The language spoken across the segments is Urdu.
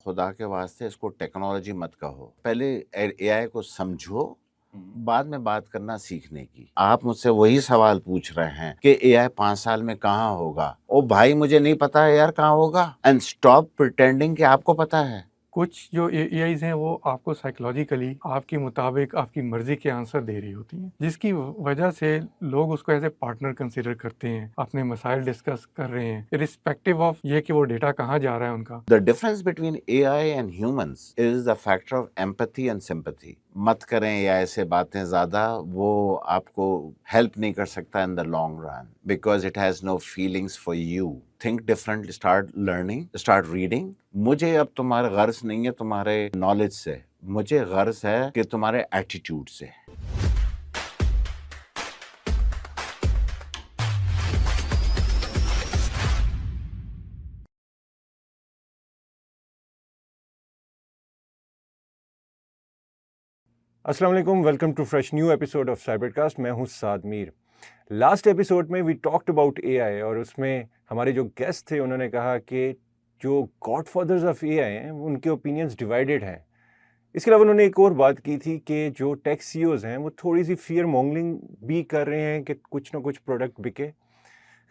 خدا کے واسطے اس کو ٹیکنالوجی مت کہو، پہلے اے آئی کو سمجھو، بعد میں بات کرنا سیکھنے کی۔ آپ مجھ سے وہی سوال پوچھ رہے ہیں کہ اے آئی 5 سال میں کہاں ہوگا؟ او بھائی مجھے نہیں پتا ہے یار کہاں ہوگا، اینڈ اسٹاپ پریٹینڈنگ کہ آپ کو پتا ہے۔ کچھ جو اے آئیز ہیں وہ آپ کو سائیکلوجیکلی آپ کے مطابق آپ کی مرضی کے آنسر دے رہی ہوتی ہیں، جس کی وجہ سے لوگ اس کو ایز اے پارٹنر کنسیڈر کرتے ہیں، اپنے مسائل ڈسکس کر رہے ہیں irrespective آف یہ کہ وہ ڈیٹا کہاں جا رہا ہے ان کا۔ The difference between AI and humans is the factor of empathy and sympathy. مت کریں یا ایسے باتیں زیادہ، وہ آپ کو ہیلپ نہیں کر سکتا in the long run because it has no feelings for you. Think differently, start learning, start reading. مجھے اب تمہارا غرض نہیں ہے تمہارے نالج سے، مجھے غرض ہے کہ تمہارے ایٹیٹیوڈ سے۔ السلام علیکم، welcome to fresh new episode of Cybercast. میں ہوں سعد میر۔ لاسٹ ایپیسوڈ میں وی ٹاکڈ اباؤٹ اے آئی، اور اس میں ہمارے جو گیسٹ تھے انہوں نے کہا کہ جو گاڈ فادرز آف اے آئی ہیں ان کے اوپینینز ڈیوائیڈڈ ہیں۔ اس کے علاوہ انہوں نے ایک اور بات کی تھی کہ جو ٹیک سی اوز ہیں وہ تھوڑی سی فیئر مونگلنگ بھی کر رہے ہیں کہ کچھ نہ کچھ پروڈکٹ بکے۔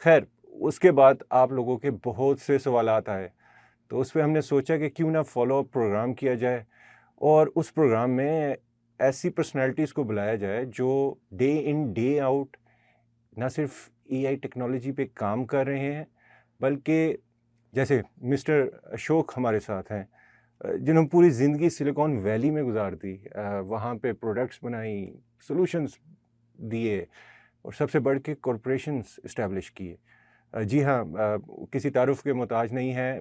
خیر، اس کے بعد آپ لوگوں کے بہت سے سوالات آئے، تو اس پہ ہم نے سوچا کہ کیوں نہ فالو اپ پروگرام کیا جائے، اور اس پروگرام میں ایسی پرسنالٹیز کو بلایا جائے جو ڈے ان ڈے آؤٹ نہ صرف اے آئی ٹیکنالوجی پہ کام کر رہے ہیں، بلکہ جیسے مسٹر اشوک ہمارے ساتھ ہیں، جنہوں نے پوری زندگی سلیکون ویلی میں گزار دی، وہاں پہ پروڈکٹس بنائی، سولوشنز دیے، اور سب سے بڑھ کے کارپوریشنز اسٹیبلش کیے۔ جی ہاں، کسی تعارف کے محتاج نہیں ہے،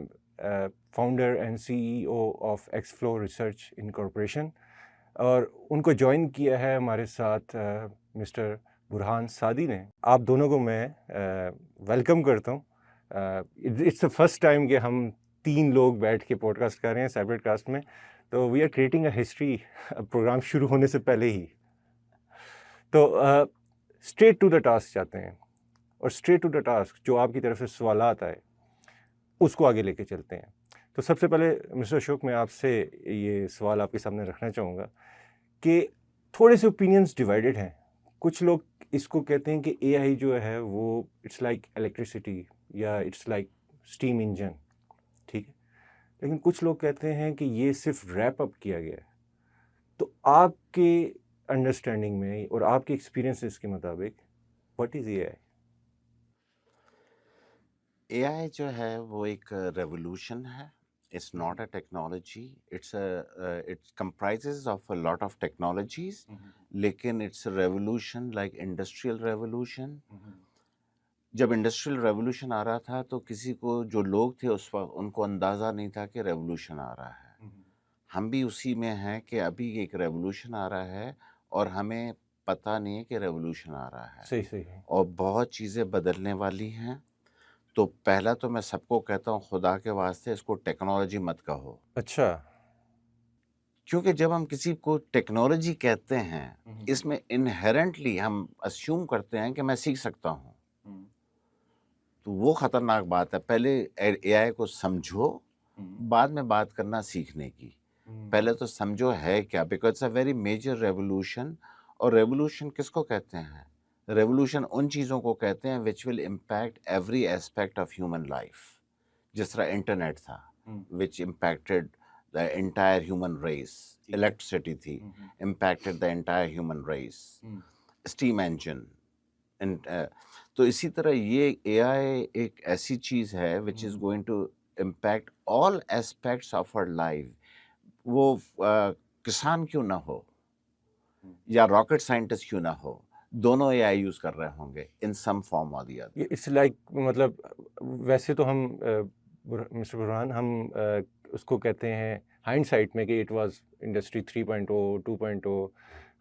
founder and C E O of X flow research incorporation, اور ان کو جوائن کیا ہے ہمارے ساتھ مسٹر برہان سعدی نے۔ آپ دونوں کو میں ویلکم کرتا ہوں۔ اٹس دا فرسٹ ٹائم کہ ہم 3 لوگ بیٹھ کے پوڈ کاسٹ کر رہے ہیں سائبر کاسٹ میں، تو we are creating a history program شروع ہونے سے پہلے ہی۔ تو اسٹریٹ ٹو دا ٹاسک جاتے ہیں، اور اسٹریٹ ٹو دا ٹاسک جو آپ کی طرف سے سوالات آئے اس کو آگے لے کے چلتے ہیں۔ تو سب سے پہلے مسٹر اشوک، میں آپ سے یہ سوال آپ کے سامنے رکھنا چاہوں گا کہ تھوڑے سے اوپینینز ڈیوائیڈڈ ہیں۔ کچھ لوگ اس کو کہتے ہیں کہ اے آئی جو ہے وہ اٹس لائک الیکٹریسٹی یا اٹس لائک اسٹیم انجن، ٹھیک ہے، لیکن کچھ لوگ کہتے ہیں کہ یہ صرف ریپ اپ کیا گیا ہے۔ تو آپ کے انڈرسٹینڈنگ میں اور آپ کے ایکسپیرینسز کے مطابق واٹ از اے آئی؟ اے آئی جو ہے وہ ایک ریولوشن ہے، it's not a technology, it comprises of a lot of technologies, لیکن it's a revolution like industrial revolution. جب انڈسٹریل ریولوشن آ رہا تھا تو کسی کو، جو لوگ تھے اس وقت، ان کو اندازہ نہیں تھا کہ ریولوشن آ رہا ہے۔ ہم بھی اسی میں ہیں کہ ابھی ایک ریولوشن آ رہا ہے اور ہمیں پتہ نہیں ہے کہ ریولوشن آ رہا ہے، صحیح اور بہت چیزیں بدلنے والی ہیں۔ تو پہلا تو میں سب کو کہتا ہوں خدا کے واسطے اس کو ٹیکنالوجی مت کہو، اچھا، کیونکہ جب ہم کسی کو ٹیکنالوجی کہتے ہیں اس میں انہیرنٹلی ہم اسیوم کرتے ہیں کہ میں سیکھ سکتا ہوں، تو وہ خطرناک بات ہے۔ پہلے اے آئی کو سمجھو، بعد میں بات کرنا سیکھنے کی۔ پہلے تو سمجھو ہے کیا، because it's a very major revolution. اور ریولوشن کس کو کہتے ہیں؟ ریولوشن ان چیزوں کو کہتے ہیں which will impact every aspect of human life۔ جس طرح انٹرنیٹ تھا which impacted the entire human race، electricity تھی impacted the entire human race، steam engine. تو اسی طرح یہ اے آئی ایک ایسی چیز ہے which is going to impact all aspects of our life۔ وہ کسان کیوں نہ ہو یا راکٹ سائنٹسٹ کیوں نہ ہو، دونوں اے آئی یوز کر رہے ہوں گے ان سم فارم اور دی ادر۔ اٹس لائک، مطلب ویسے تو ہم مسٹر برہان ہم اس کو کہتے ہیں ہائنڈ سائٹ میں کہ اٹ واز انڈسٹری 3.0 2.0۔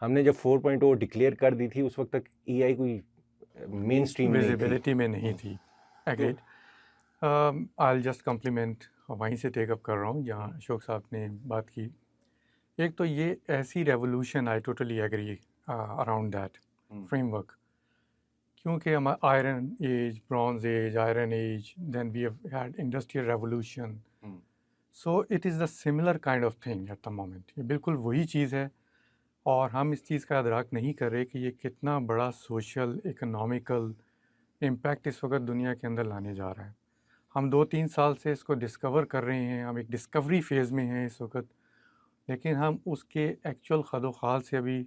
ہم نے جب 4.0 ڈکلیئر کر دی تھی اس وقت تک ای آئی کوئی مین اسٹریم نہیں تھی، ویزیبلٹی میں نہیں تھی۔ ایگریڈ۔ آئی جسٹ کمپلیمنٹ، وہیں سے ٹیک اپ کر رہا ہوں جہاں اشوک صاحب نے بات کی۔ ایک تو یہ ایسی revolution, I totally agree around that framework, کیونکہ ہم iron age, bronze age, iron age, then we have had industrial revolution, so it is the similar kind of thing at the moment. یہ بالکل وہی چیز ہے، اور ہم اس چیز کا ادراک نہیں کر رہے کہ یہ کتنا بڑا سوشل اکنامیکل امپیکٹ اس وقت دنیا کے اندر لانے جا رہا ہے. ہم 2-3 سال سے اس کو ڈسکور کر رہے ہیں، ہم ایک ڈسکوری فیز میں ہیں اس وقت، لیکن ہم اس کے ایکچوئل خد و خال سے ابھی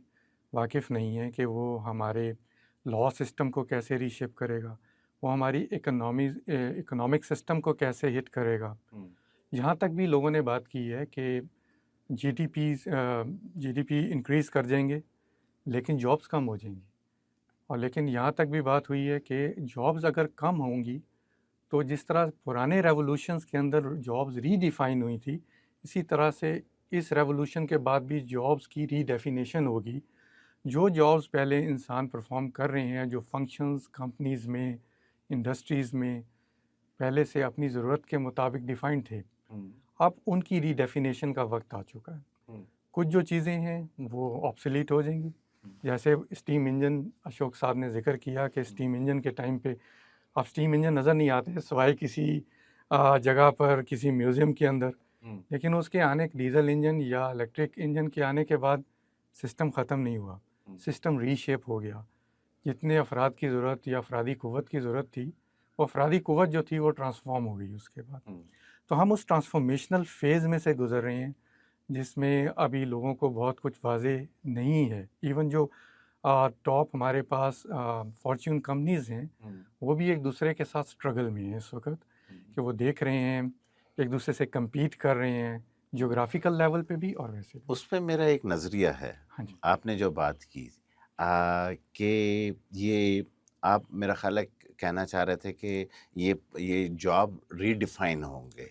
واقف نہیں ہیں کہ وہ ہمارے لا سسٹم کو کیسے ری شیپ کرے گا، وہ ہماری اکنامک سسٹم کو کیسے ہٹ کرے گا. یہاں تک بھی لوگوں نے بات کی ہے کہ جی ڈی پی انکریز کر جائیں گے لیکن جابس کم ہو جائیں گی. اور لیکن یہاں تک بھی بات ہوئی ہے کہ جابز اگر کم ہوں گی تو جس طرح پرانے ریولوشنز کے اندر جابز ری ڈیفائن ہوئی تھی، اسی طرح سے اس ریولوشن کے بعد بھی جابز کی ری ڈیفینیشن ہوگی. جو جابز پہلے انسان پرفارم کر رہے ہیں، جو فنکشنز کمپنیز میں، انڈسٹریز میں پہلے سے اپنی ضرورت کے مطابق ڈیفائنڈ تھے، اب ان کی ری ڈیفینیشن کا وقت آ چکا ہے. کچھ جو چیزیں ہیں وہ آبسلیٹ ہو جائیں گی، جیسے اسٹیم انجن اشوک صاحب نے ذکر کیا کہ اسٹیم انجن کے ٹائم پہ اب اسٹیم انجن نظر نہیں آتے سوائے کسی جگہ پر کسی میوزیم کے اندر، لیکن اس کے آنے ڈیزل انجن یا الیکٹرک انجن کے آنے کے بعد سسٹم ختم نہیں ہوا، سسٹم ری شیپ ہو گیا. جتنے افراد کی ضرورت یا افرادی قوت کی ضرورت تھی، وہ افرادی قوت جو تھی وہ ٹرانسفارم ہو گئی اس کے بعد. تو ہم اس ٹرانسفارمیشنل فیز میں سے گزر رہے ہیں جس میں ابھی لوگوں کو بہت کچھ واضح نہیں ہے. ایون جو ٹاپ ہمارے پاس فارچون کمپنیز ہیں وہ بھی ایک دوسرے کے ساتھ اسٹرگل میں ہیں اس وقت، کہ وہ دیکھ رہے ہیں ایک دوسرے سے کمپیٹ کر رہے ہیں جغرافیکل لیول پہ بھی اور ویسے بھی. اس پہ میرا ایک نظریہ ہے. ہاں جی. آپ نے جو بات کی کہ یہ آپ میرا خیال ہے کہنا چاہ رہے تھے کہ یہ جاب ری ڈیفائن ہوں گے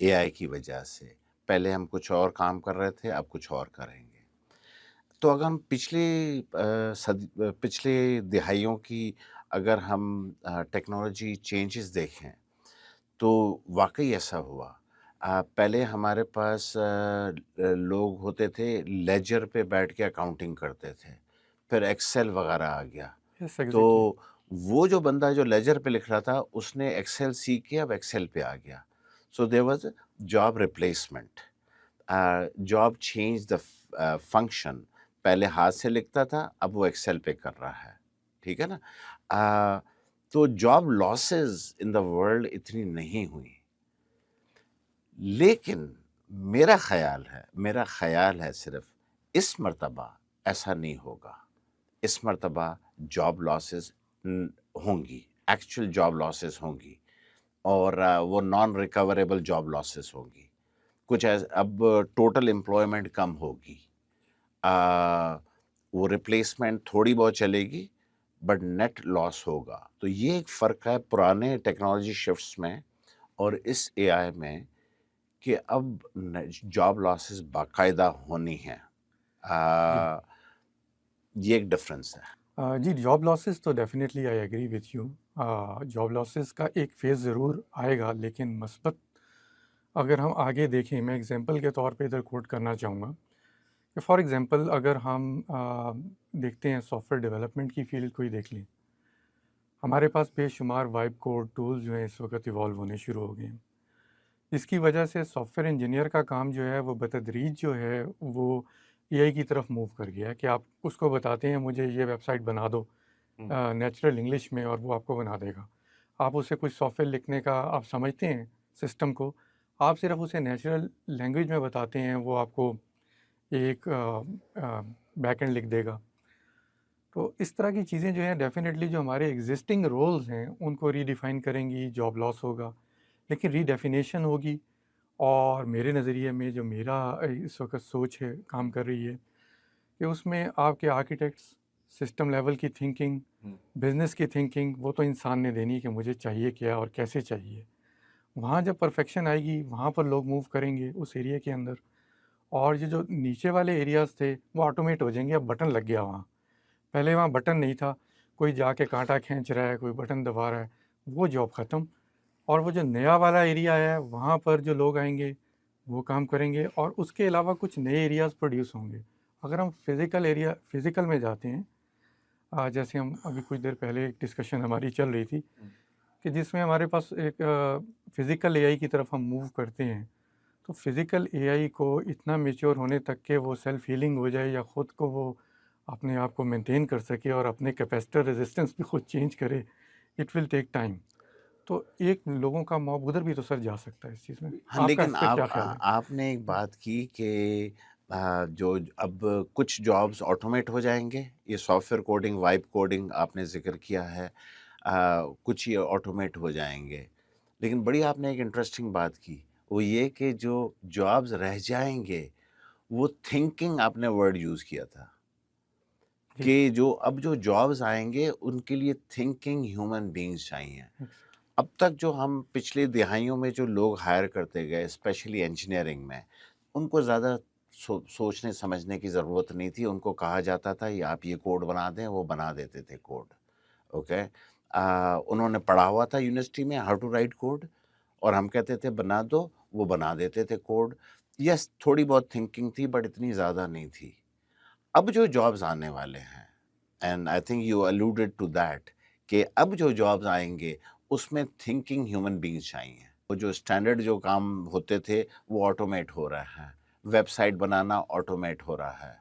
اے آئی کی وجہ سے. پہلے ہم کچھ اور کام کر رہے تھے، اب کچھ اور کریں گے. تو اگر ہم پچھلے دہائیوں کی اگر ہم ٹیکنالوجی چینجز دیکھیں تو واقعی ایسا ہوا. پہلے ہمارے پاس لوگ ہوتے تھے لیجر پہ بیٹھ کے اکاؤنٹنگ کرتے تھے، پھر ایکسل وغیرہ آ گیا. تو وہ جو بندہ جو لیجر پہ لکھ رہا تھا اس نے ایکسل سیکھ کے اب ایکسل پہ آ گیا. So there was job replacement. Job change the function. پہلے ہاتھ سے لکھتا تھا، اب وہ ایکسل پہ کر رہا ہے. ٹھیک ہے نا. تو job losses in the world اتنی نہیں ہوئی، لیکن میرا خیال ہے صرف اس مرتبہ ایسا نہیں ہوگا. اس مرتبہ جاب لاسز ہوں گی، ایکچوئل جاب لاسز ہوں گی، اور وہ نان ریکوریبل جاب لاسز ہوں گی. کچھ اب ٹوٹل امپلائمنٹ کم ہوگی، وہ ریپلیسمنٹ تھوڑی بہت چلے گی بٹ نیٹ لاس ہوگا. تو یہ ایک فرق ہے پرانے ٹیکنالوجی شفٹس میں اور اس اے آئی میں کہ اب جاب لاسز باقاعدہ ہونی ہیں. یہ ایک ڈفرینس ہے. جی جاب لاسز تو definitely I agree with you. Job losses کا ایک فیز ضرور آئے گا، لیکن مثبت اگر ہم آگے دیکھیں، میں اگزامپل کے طور پہ ادھر کوٹ کرنا چاہوں گا کہ فار ایگزامپل اگر ہم دیکھتے ہیں سافٹ ویئر ڈیولپمنٹ کی فیلڈ کو ہی دیکھ لیں، ہمارے پاس بے شمار وائب کوڈ ٹولز جو ہیں اس وقت ایوالو ہونے شروع ہو گئے ہیں، جس کی وجہ سے سافٹ ویئر انجینئر کا کام جو ہے وہ بتدریج جو ہے وہ اے آئی کی طرف موو کر گیا ہے کہ آپ اس کو بتاتے ہیں مجھے یہ ویب سائٹ بنا دو نیچرل انگلش میں، اور وہ آپ کو بنا دے گا. آپ اسے کچھ سافٹ ویئر لکھنے کا آپ سمجھتے ہیں سسٹم کو، آپ صرف اسے نیچرل لینگویج میں بتاتے ہیں، وہ آپ کو ایک بیک اینڈ لکھ دے گا. تو اس طرح کی چیزیں جو ہیں ڈیفینیٹلی جو ہمارے ایگزسٹنگ رولز ہیں ان کو ری ڈیفائن کریں گی. جاب لاس ہوگا لیکن ری ڈیفینیشن ہوگی. اور میرے نظریے میں جو میرا اس وقت سوچ ہے کام کر رہی ہے کہ اس میں آپ کے آرکیٹیکٹس، سسٹم لیول کی تھنکنگ، بزنس کی تھنکنگ، وہ تو انسان نے دینی کہ مجھے چاہیے کیا اور کیسے چاہیے. وہاں جب پرفیکشن آئے گی وہاں پر لوگ موو کریں گے اس ایریا کے اندر، اور یہ جو نیچے والے ایریاز تھے وہ آٹومیٹ ہو جائیں گے. اب بٹن لگ گیا وہاں، پہلے وہاں بٹن نہیں تھا، کوئی جا کے کانٹا کھینچ رہا ہے، کوئی بٹن دبا رہا ہے، وہ جاب ختم. اور وہ جو نیا والا ایریا ہے وہاں پر جو لوگ آئیں گے وہ کام کریں گے، اور اس کے علاوہ کچھ نئے ایریاز پروڈیوس ہوں گے. اگر ہم فزیکل میں جاتے ہیں، جیسے ہم ابھی کچھ دیر پہلے ایک ڈسکشن ہماری چل رہی تھی کہ جس میں ہمارے پاس ایک فزیکل اے آئی کی طرف ہم موو کرتے ہیں، تو فزیکل اے آئی کو اتنا میچور ہونے تک کہ وہ سیلف ہیلنگ ہو جائے یا خود کو وہ اپنے آپ کو مینٹین کر سکے اور اپنے کیپیسٹر ریزسٹنس بھی خود چینج کرے، اٹ ول ٹیک ٹائم. تو ایک لوگوں کا موب ادھر بھی تو سر جا سکتا ہے اس چیز میں. ہاں آپ کا لیکن اس پہ کیا خیال ہے؟ آپ نے ایک بات کی کہ جو اب کچھ جابس آٹومیٹ ہو جائیں گے، یہ soft where coding, vibe coding آپ نے ذکر کیا ہے، کچھ یہ آٹومیٹ ہو جائیں گے. لیکن بڑی آپ نے ایک انٹرسٹنگ بات کی، وہ یہ کہ جو جابس رہ جائیں گے وہ تھنکنگ، آپ نے ورڈ یوز کیا تھا جی کہ جو اب جو جابس آئیں گے ان کے لیے تھنکنگ ہیومن بینگز چاہیے. اب تک جو ہم پچھلی دہائیوں میں جو لوگ ہائر کرتے گئے اسپیشلی انجینئرنگ میں، ان کو زیادہ سوچنے سمجھنے کی ضرورت نہیں تھی. ان کو کہا جاتا تھا یہ آپ یہ کوڈ بنا دیں، وہ بنا دیتے تھے کوڈ. اوکے، انہوں نے پڑھا ہوا تھا یونیورسٹی میں ہاؤ ٹو رائٹ کوڈ، اور ہم کہتے تھے بنا دو، وہ بنا دیتے تھے کوڈ. یس تھوڑی بہت تھنکنگ تھی بٹ اتنی زیادہ نہیں تھی. اب جو جابز آنے والے ہیں، and I think you alluded to that, کہ اب جو جابز آئیں گے اس میں تھنکنگ ہیومن بینگز چاہیے. وہ جو اسٹینڈرڈ جو کام ہوتے تھے وہ آٹومیٹ ہو رہا ہے، ویب سائٹ بنانا آٹومیٹ ہو رہا ہے.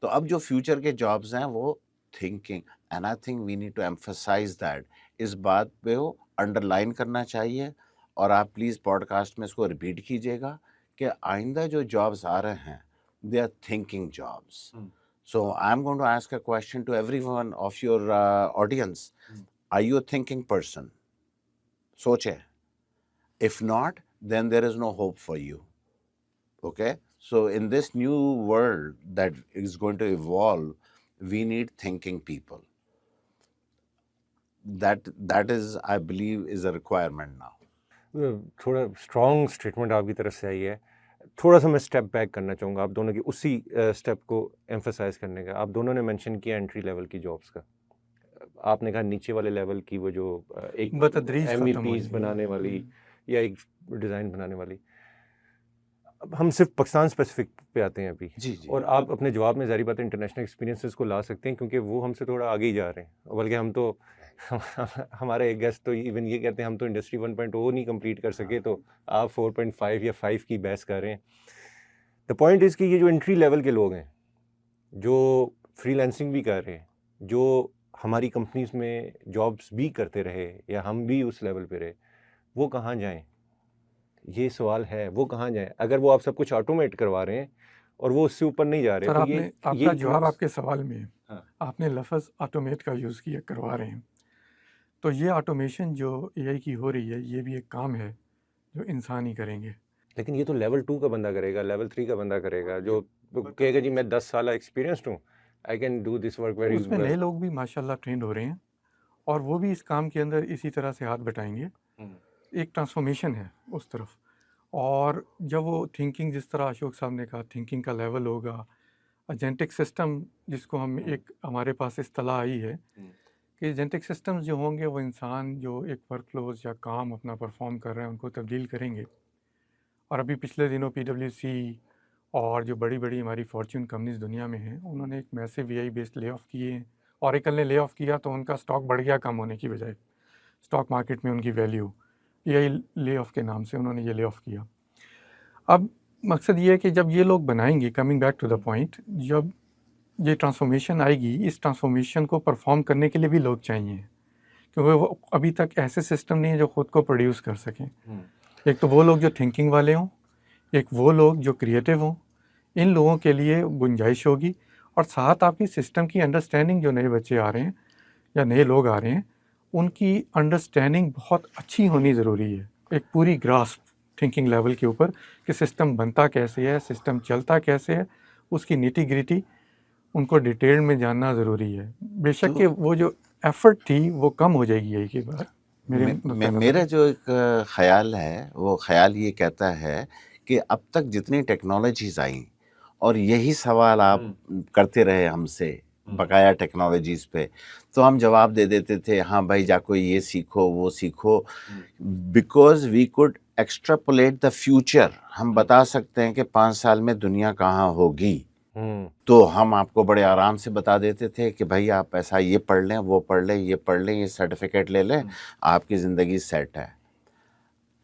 تو اب جو فیوچر کے جابز ہیں وہ thinking, and I think we need to emphasise that. اس بات پہ وہ انڈر لائن کرنا چاہیے، اور آپ پلیز پوڈ کاسٹ میں اس کو ریپیٹ کیجیے گا کہ آئندہ جو جابز آ رہے ہیں they are thinking jobs. So I'm going to ask a question to everyone of your audience. Are you a thinking person? Soche. If not, then there is no hope for you. Okay? So in this new world that is going to evolve, we need thinking people. That is, I believe, is a requirement now. تھوڑا اسٹرانگ اسٹیٹمنٹ آپ کی طرف سے آئی ہے. تھوڑا سا میں اسٹیپ بیک کرنا چاہوں گا آپ دونوں کی اسی اسٹیپ کو ایمفسائز کرنے کا. آپ دونوں نے مینشن کیا انٹری لیول کی جابس کا. آپ نے کہا نیچے والے لیول کی وہ جو ایک بتدریج ایم ای ختم ہو پیز جائے. بنانے والی یا ایک ڈیزائن بنانے والی. اب ہم صرف پاکستان اسپیسیفک پہ آتے ہیں ابھی، جی اور آپ اپنے جواب میں ظاہری بات ہے انٹرنیشنل ایکسپیرینسز کو لا سکتے ہیں کیونکہ وہ ہم سے تھوڑا آگے ہی جا رہے ہیں. بلکہ ہم تو ہمارے ایک گیسٹ تو ایون یہ کہتے ہیں ہم تو انڈسٹری 1.0 نہیں کمپلیٹ کر سکے، تو آپ 4.5 یا 5 کی بحث کر رہے ہیں. دا پوائنٹ از کہ یہ جو انٹری لیول کے لوگ ہیں جو فری لینسنگ بھی کر رہے ہیں، جو ہماری کمپنیز میں جابس بھی کرتے رہے یا ہم بھی اس لیول پہ رہے، وہ کہاں جائیں؟ یہ سوال ہے، وہ کہاں جائیں اگر وہ آپ سب کچھ آٹومیٹ کروا رہے ہیں اور وہ اس سے اوپر نہیں جا رہے. سر تو آپ نے آپ کا جواب آپ کے سوال میں آپ نے لفظ آٹومیٹ کا یوز کیا، کروا رہے ہیں. تو یہ آٹومیشن جو اے آئی کی ہو رہی ہے یہ بھی ایک کام ہے جو انسان ہی کریں گے. لیکن یہ تو لیول 2 کا بندہ کرے گا، لیول 3 کا بندہ کرے گا جو کہے گا جی میں 10 سالہ ایکسپیرینسڈ ہوں، I can do this work very اس میں نئے ویل. لوگ بھی ماشاء اللہ ٹرینڈ ہو رہے ہیں اور وہ بھی اس کام کے اندر اسی طرح سے ہاتھ بٹائیں گے. ایک ٹرانسفارمیشن ہے اس طرف. اور جب وہ تھنکنگ، جس طرح اشوک صاحب نے کہا تھنکنگ کا لیول ہوگا، ایجنٹک سسٹم جس کو ہم ایک ہمارے پاس اصطلاح آئی ہے کہ ایجنٹک سسٹمز جو ہوں گے وہ انسان جو ایک ورک فلوز یا کام اپنا پرفارم کر رہے ہیں ان کو تبدیل کریں گے. اور ابھی پچھلے دنوں PwC اور جو بڑی بڑی ہماری فارچون کمپنیز دنیا میں ہیں انہوں نے ایک میسو اے آئی بیسڈ لے آف کیے ہیں. اوریکل نے لے آف کیا تو ان کا اسٹاک بڑھ گیا کم ہونے کی بجائے. اسٹاک مارکیٹ میں ان کی ویلیو اے آئی لے آف کے نام سے انہوں نے یہ لے آف کیا. اب مقصد یہ ہے کہ جب یہ لوگ بنائیں گے، coming back to the point, جب یہ ٹرانسفارمیشن آئے گی اس ٹرانسفارمیشن کو پرفارم کرنے کے لیے بھی لوگ چاہیے، کیونکہ وہ ابھی تک ایسے سسٹم نہیں ہے جو خود کو پروڈیوس کر سکیں. ایک تو وہ لوگ جو تھنکنگ والے ہوں، ایک وہ لوگ جو کریٹیو ہوں. ان لوگوں کے لیے گنجائش ہوگی، اور ساتھ آپ کی سسٹم کی انڈرسٹینڈنگ، جو نئے بچے آ رہے ہیں یا نئے لوگ آ رہے ہیں ان کی انڈرسٹینڈنگ بہت اچھی ہونی ضروری ہے. ایک پوری گراسپ تھنکنگ لیول کے اوپر کہ سسٹم بنتا کیسے ہے، سسٹم چلتا کیسے ہے، اس کی نیٹی گریٹی ان کو ڈیٹیل میں جاننا ضروری ہے. بے شک کہ وہ جو ایفرٹ تھی وہ کم ہو جائے گی یہی کی بات. میرا جو ایک خیال ہے وہ خیال یہ کہتا ہے کہ اب تک جتنی ٹیکنالوجیز آئیں، اور یہی سوال آپ کرتے رہے ہم سے بقایا ٹیکنالوجیز پہ، تو ہم جواب دے دیتے تھے ہاں بھائی جا کو یہ سیکھو وہ سیکھو، because we could extrapolate the future. ہم بتا سکتے ہیں کہ 5 سال میں دنیا کہاں ہوگی. تو ہم آپ کو بڑے آرام سے بتا دیتے تھے کہ بھائی آپ ایسا یہ پڑھ لیں، وہ پڑھ لیں، یہ پڑھ لیں، یہ سرٹیفکیٹ لے لیں، آپ کی زندگی سیٹ ہے.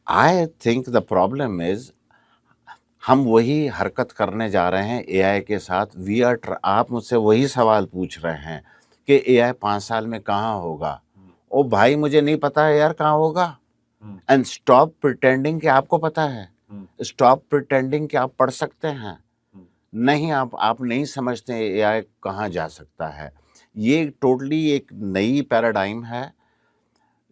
I think the problem is ہم وہی حرکت کرنے جا رہے ہیں اے آئی کے ساتھ. آپ مجھ سے وہی سوال پوچھ رہے ہیں کہ اے آئی 5 سال میں کہاں ہوگا. او بھائی مجھے نہیں پتا ہے یار کہاں ہوگا. اینڈ اسٹاپ پریٹینڈنگ کہ آپ کو پتا ہے. اسٹاپ پریٹینڈنگ کہ آپ پڑھ سکتے ہیں. نہیں, آپ نہیں سمجھتے اے آئی کہاں جا سکتا ہے. یہ ٹوٹلی ایک نئی پیراڈائم ہے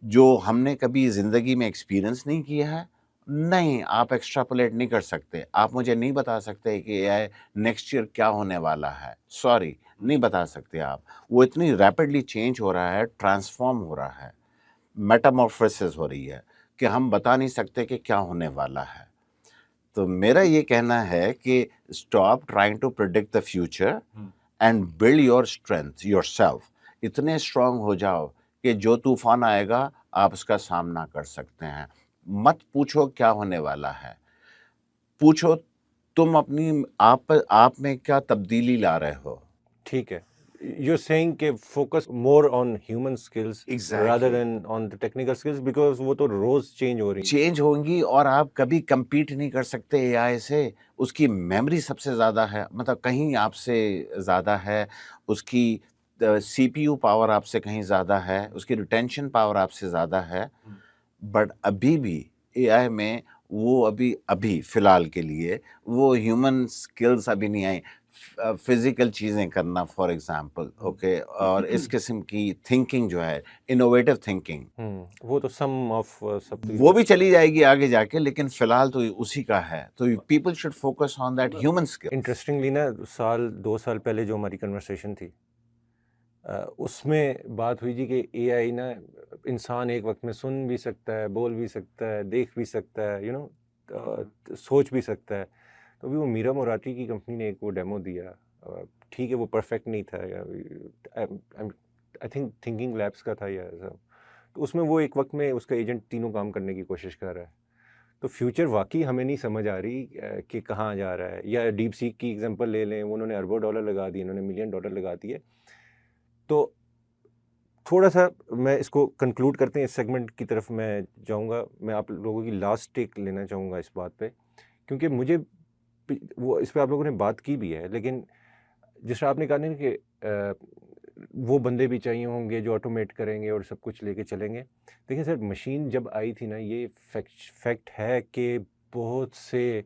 جو ہم نے کبھی زندگی میں ایکسپیرئنس نہیں کیا ہے. نہیں, آپ ایکسٹراپولیٹ نہیں کر سکتے. آپ مجھے نہیں بتا سکتے کہ اے آئی نیکسٹ ایئر کیا ہونے والا ہے. سوری, نہیں بتا سکتے آپ. وہ اتنی ریپڈلی چینج ہو رہا ہے, ٹرانسفارم ہو رہا ہے, میٹامورفوسس ہو رہی ہے کہ ہم بتا نہیں سکتے کہ کیا ہونے والا ہے. تو میرا یہ کہنا ہے کہ stop trying to predict the future and build your strength yourself. اتنے اسٹرانگ ہو جاؤ کہ جو طوفان آئے گا آپ اس کا سامنا کر سکتے ہیں. مت پوچھو کیا ہونے والا ہے, پوچھو تم اپنی آپ میں کیا تبدیلی لا رہے ہو. ٹھیک ہے, you're saying کہ focus more on human skills rather than on the technical skills because وہ تو روز چینج ہو رہی ہیں. چینج ہوں گی اور آپ کبھی کمپیٹ نہیں کر سکتے اے آئی سے. اس کی میموری سب سے زیادہ ہے, مطلب کہیں آپ سے زیادہ ہے. اس کی سی پی یو پاور آپ سے کہیں زیادہ ہے. اس کی ریٹینشن پاور آپ سے زیادہ ہے. بٹ ابھی بھی اے آئی میں وہ ابھی فی الحال کے لیے وہ ہیومن سکلز ابھی نہیں آئیں. فزیکل چیزیں کرنا فار ایگزامپل, اوکے, اور اس قسم کی تھنکنگ جو ہے, انوویٹو تھنکنگ, وہ تو سم آف سب وہ بھی چلی جائے گی آگے جا کے, لیکن فی الحال تو اسی کا ہے. تو people should focus on that human skill. Interestingly نا 2 سال پہلے جو ہماری کنورسیشن تھی اس میں بات ہوئی جی کہ اے آئی نا انسان ایک وقت میں سن بھی سکتا ہے, بول بھی سکتا ہے, دیکھ بھی سکتا ہے, سوچ بھی سکتا ہے. تو ابھی وہ میرا موراٹی کی کمپنی نے ایک وہ ڈیمو دیا. ٹھیک ہے وہ پرفیکٹ نہیں تھا, آئی تھنک تھنکنگ لیبس کا تھا یا ایسا. تو اس میں وہ ایک وقت میں اس کا ایجنٹ تینوں کام کرنے کی کوشش کر رہا ہے. تو فیوچر واقعی ہمیں نہیں سمجھ آ رہی کہ کہاں جا رہا ہے. یا ڈیپ سیک کی ایگزامپل لے لیں, انہوں نے اربوں ڈالر لگا دیے, انہوں نے $1 ملین لگا دیے. تو تھوڑا سا میں اس کو کنکلوڈ کرتے ہیں, اس سیگمنٹ کی طرف میں جاؤں گا. میں آپ لوگوں کی لاسٹ ٹیک لینا چاہوں گا اس بات پہ, کیونکہ مجھے وہ اس پہ آپ لوگوں نے بات کی بھی ہے, لیکن جس طرح آپ نے کہا نہیں کہ وہ بندے بھی چاہیے ہوں گے جو آٹومیٹ کریں گے اور سب کچھ لے کے چلیں گے. دیکھیں سر, مشین جب آئی تھی نا, یہ فیکٹ ہے کہ بہت سے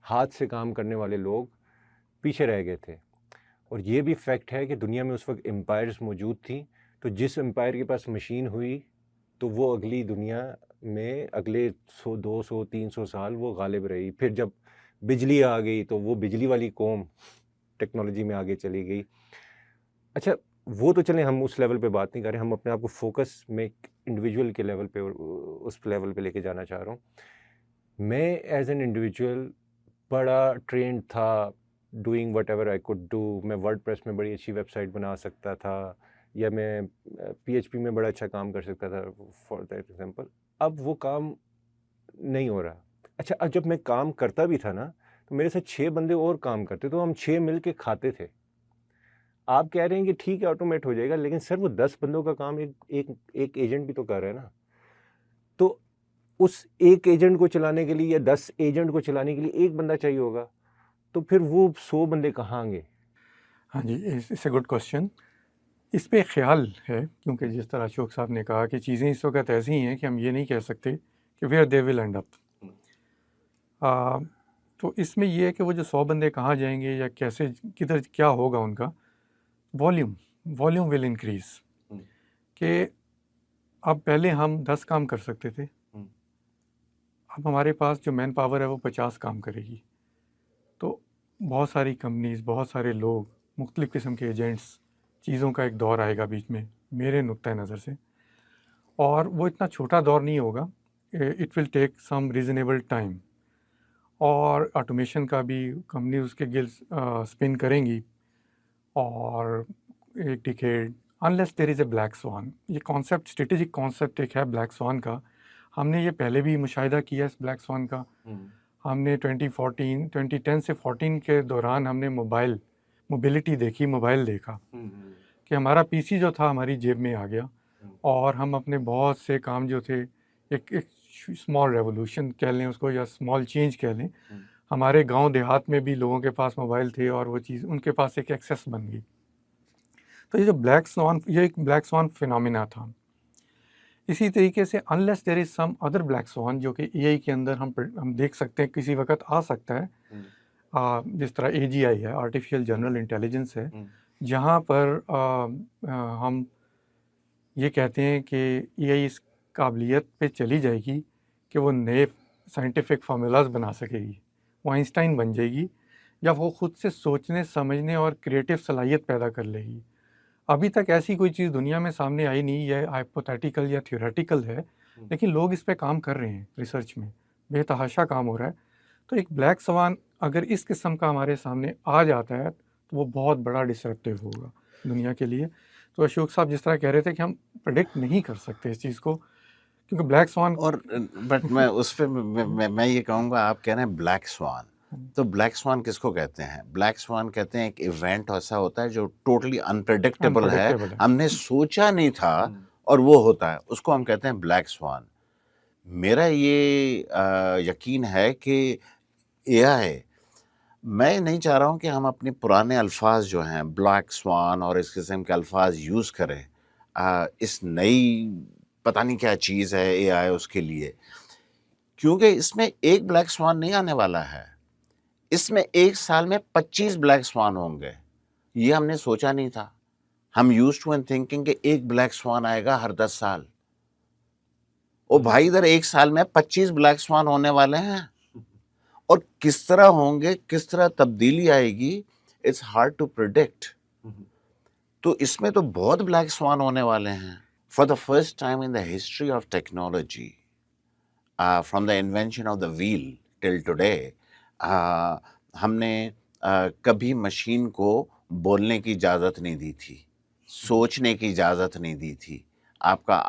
ہاتھ سے کام کرنے والے لوگ پیچھے رہ گئے تھے. اور یہ بھی فیکٹ ہے کہ دنیا میں اس وقت امپائرز موجود تھیں. تو جس امپائر کے پاس مشین ہوئی تو وہ اگلی دنیا میں اگلے 200 300 سال وہ غالب رہی. پھر جب بجلی آ گئی تو وہ بجلی والی قوم ٹیکنالوجی میں آگے چلی گئی. اچھا وہ تو چلیں, ہم اس لیول پہ بات نہیں کر رہے, ہم اپنے آپ کو فوکس میں انڈیویجول کے لیول پہ اس لیول پہ لے کے جانا چاہ رہا ہوں. میں ایز این انڈیویجول بڑا ٹرینڈ تھا doing what ever I could do. میں ورڈ پریس میں بڑی اچھی ویب سائٹ بنا سکتا تھا, یا میں PHP میں بڑا اچھا کام کر سکتا تھا فار دیٹ ایگزامپل. اب وہ کام نہیں ہو رہا. اچھا اب جب میں کام کرتا بھی تھا نا تو میرے ساتھ 6 بندے اور کام کرتے, تو ہم 6 مل کے کھاتے تھے. آپ کہہ رہے ہیں کہ ٹھیک ہے آٹومیٹ ہو جائے گا, لیکن سر وہ 10 بندوں کا کام ایک ایجنٹ بھی تو کر رہا ہے نا. تو اس ایک ایجنٹ کو چلانے کے لیے یا 10 ایجنٹ کو چلانے کے لیے ایک بندہ چاہیے ہوگا, تو پھر وہ 100 بندے کہاں گے؟ ہاں جی, اٹس اے گڈ کوشچن. اس پہ خیال ہے, کیونکہ جس طرح اشوک صاحب نے کہا کہ چیزیں اس وقت ایسی ہیں کہ ہم یہ نہیں کہہ سکتے کہ ویئر دے ول اینڈ اپ. تو اس میں یہ ہے کہ وہ جو 100 بندے کہاں جائیں گے یا کیسے کدھر کیا ہوگا ان کا. Volume will increase. کہ اب پہلے ہم 10 کام کر سکتے تھے, اب ہمارے پاس جو مین پاور ہے وہ 50 کام کرے گی. تو بہت ساری کمپنیز, بہت سارے لوگ, مختلف قسم کے ایجنٹس, چیزوں کا ایک دور آئے گا بیچ میں میرے نقطۂ نظر سے. اور وہ اتنا چھوٹا دور نہیں ہوگا, it will take some reasonable time. اور آٹومیشن کا بھی کمپنی اس کے گرد اسپن کریں گی, اور ایک decade unless there is a black swan. یہ کانسیپٹ, اسٹریٹجک کانسیپٹ ایک ہے بلیک سوان کا. ہم نے یہ پہلے بھی مشاہدہ کیا ہے اس بلیک سوان کا. ہم نے 2010 سے 14 کے دوران ہم نے موبلٹی دیکھی, موبائل دیکھا کہ ہمارا PC جو تھا ہماری جیب میں آ گیا, اور ہم اپنے بہت سے کام جو تھے, ایک اسمال ریولوشن کہہ لیں اس کو یا اسمال چینج کہہ لیں, ہمارے گاؤں دیہات میں بھی لوگوں کے پاس موبائل تھے اور وہ چیز ان کے پاس ایک ایکسیس بن گئی. تو یہ جو بلیک سوان، یہ ایک بلیک سوان فینومینا تھا. اسی طریقے سے unless there is some other black swan جو کہ اے آئی کے اندر ہم دیکھ سکتے ہیں کسی وقت آ سکتا ہے، جس طرح اے جی آئی ہے، آرٹیفیشل جنرل انٹیلیجنس ہے، جہاں پر ہم یہ کہتے ہیں کہ اے آئی اس قابلیت پہ چلی جائے گی کہ وہ نئے سائنٹیفک فارمولاز بنا سکے گی، وہ آئنسٹائن بن جائے گی، یا وہ خود سے سوچنے سمجھنے اور کریٹیو صلاحیت پیدا کر لے گی. ابھی تک ایسی کوئی چیز دنیا میں سامنے آئی نہیں، یہ ہائپوتھیٹیکل یا تھیوریٹیکل ہے، لیکن لوگ اس پہ کام کر رہے ہیں، ریسرچ میں بے تحاشا کام ہو رہا ہے. تو ایک بلیک سوان اگر اس قسم کا ہمارے سامنے آ جاتا ہے تو وہ بہت بڑا ڈسرپٹیو ہوگا دنیا کے لیے. تو اشوک صاحب جس طرح کہہ رہے تھے کہ ہم پریڈکٹ نہیں کر سکتے اس چیز کو، کیونکہ بلیک سوان. اور بٹ میں اس پہ میں یہ کہوں گا، آپ کہہ رہے ہیں بلیک سوان، تو بلیک سوان کس کو کہتے ہیں؟ بلیک سوان کہتے ہیں ایک ایونٹ ایسا ہوتا ہے جو ٹوٹلی انپریڈکٹیبل ہے، ہم نے سوچا نہیں تھا اور وہ ہوتا ہے، اس کو ہم کہتے ہیں بلیک سوان. میرا یہ یقین ہے کہ اے آئی، میں نہیں چاہ رہا ہوں کہ ہم اپنے پرانے الفاظ جو ہیں بلیک سوان اور اس قسم کے الفاظ یوز کریں. اس نئی پتہ نہیں کیا چیز ہے اے آئی اس کے لیے، کیونکہ اس میں ایک بلیک سوان نہیں آنے والا ہے، اس میں ایک سال میں 25 بلیک سوان ہوں گے. یہ ہم نے سوچا نہیں تھا. ہم یوز ٹو اینڈ تھنکنگ کہ ایک بلیک سوان آئے گا ہر 10 سال. او بھائی ادھر ایک سال میں 25 بلیک سوان ہونے والے ہیں، اور کس طرح ہوں گے، کس طرح تبدیلی آئے گی، اٹس ہارڈ ٹو پریڈکٹ. تو اس میں تو بہت بلیک سوان ہونے والے ہیں. For the first time in the history of technology, from the invention of the wheel till today, ہم نے کبھی مشین کو بولنے کی اجازت نہیں دی تھی، سوچنے کی اجازت نہیں دی تھی. آپ کا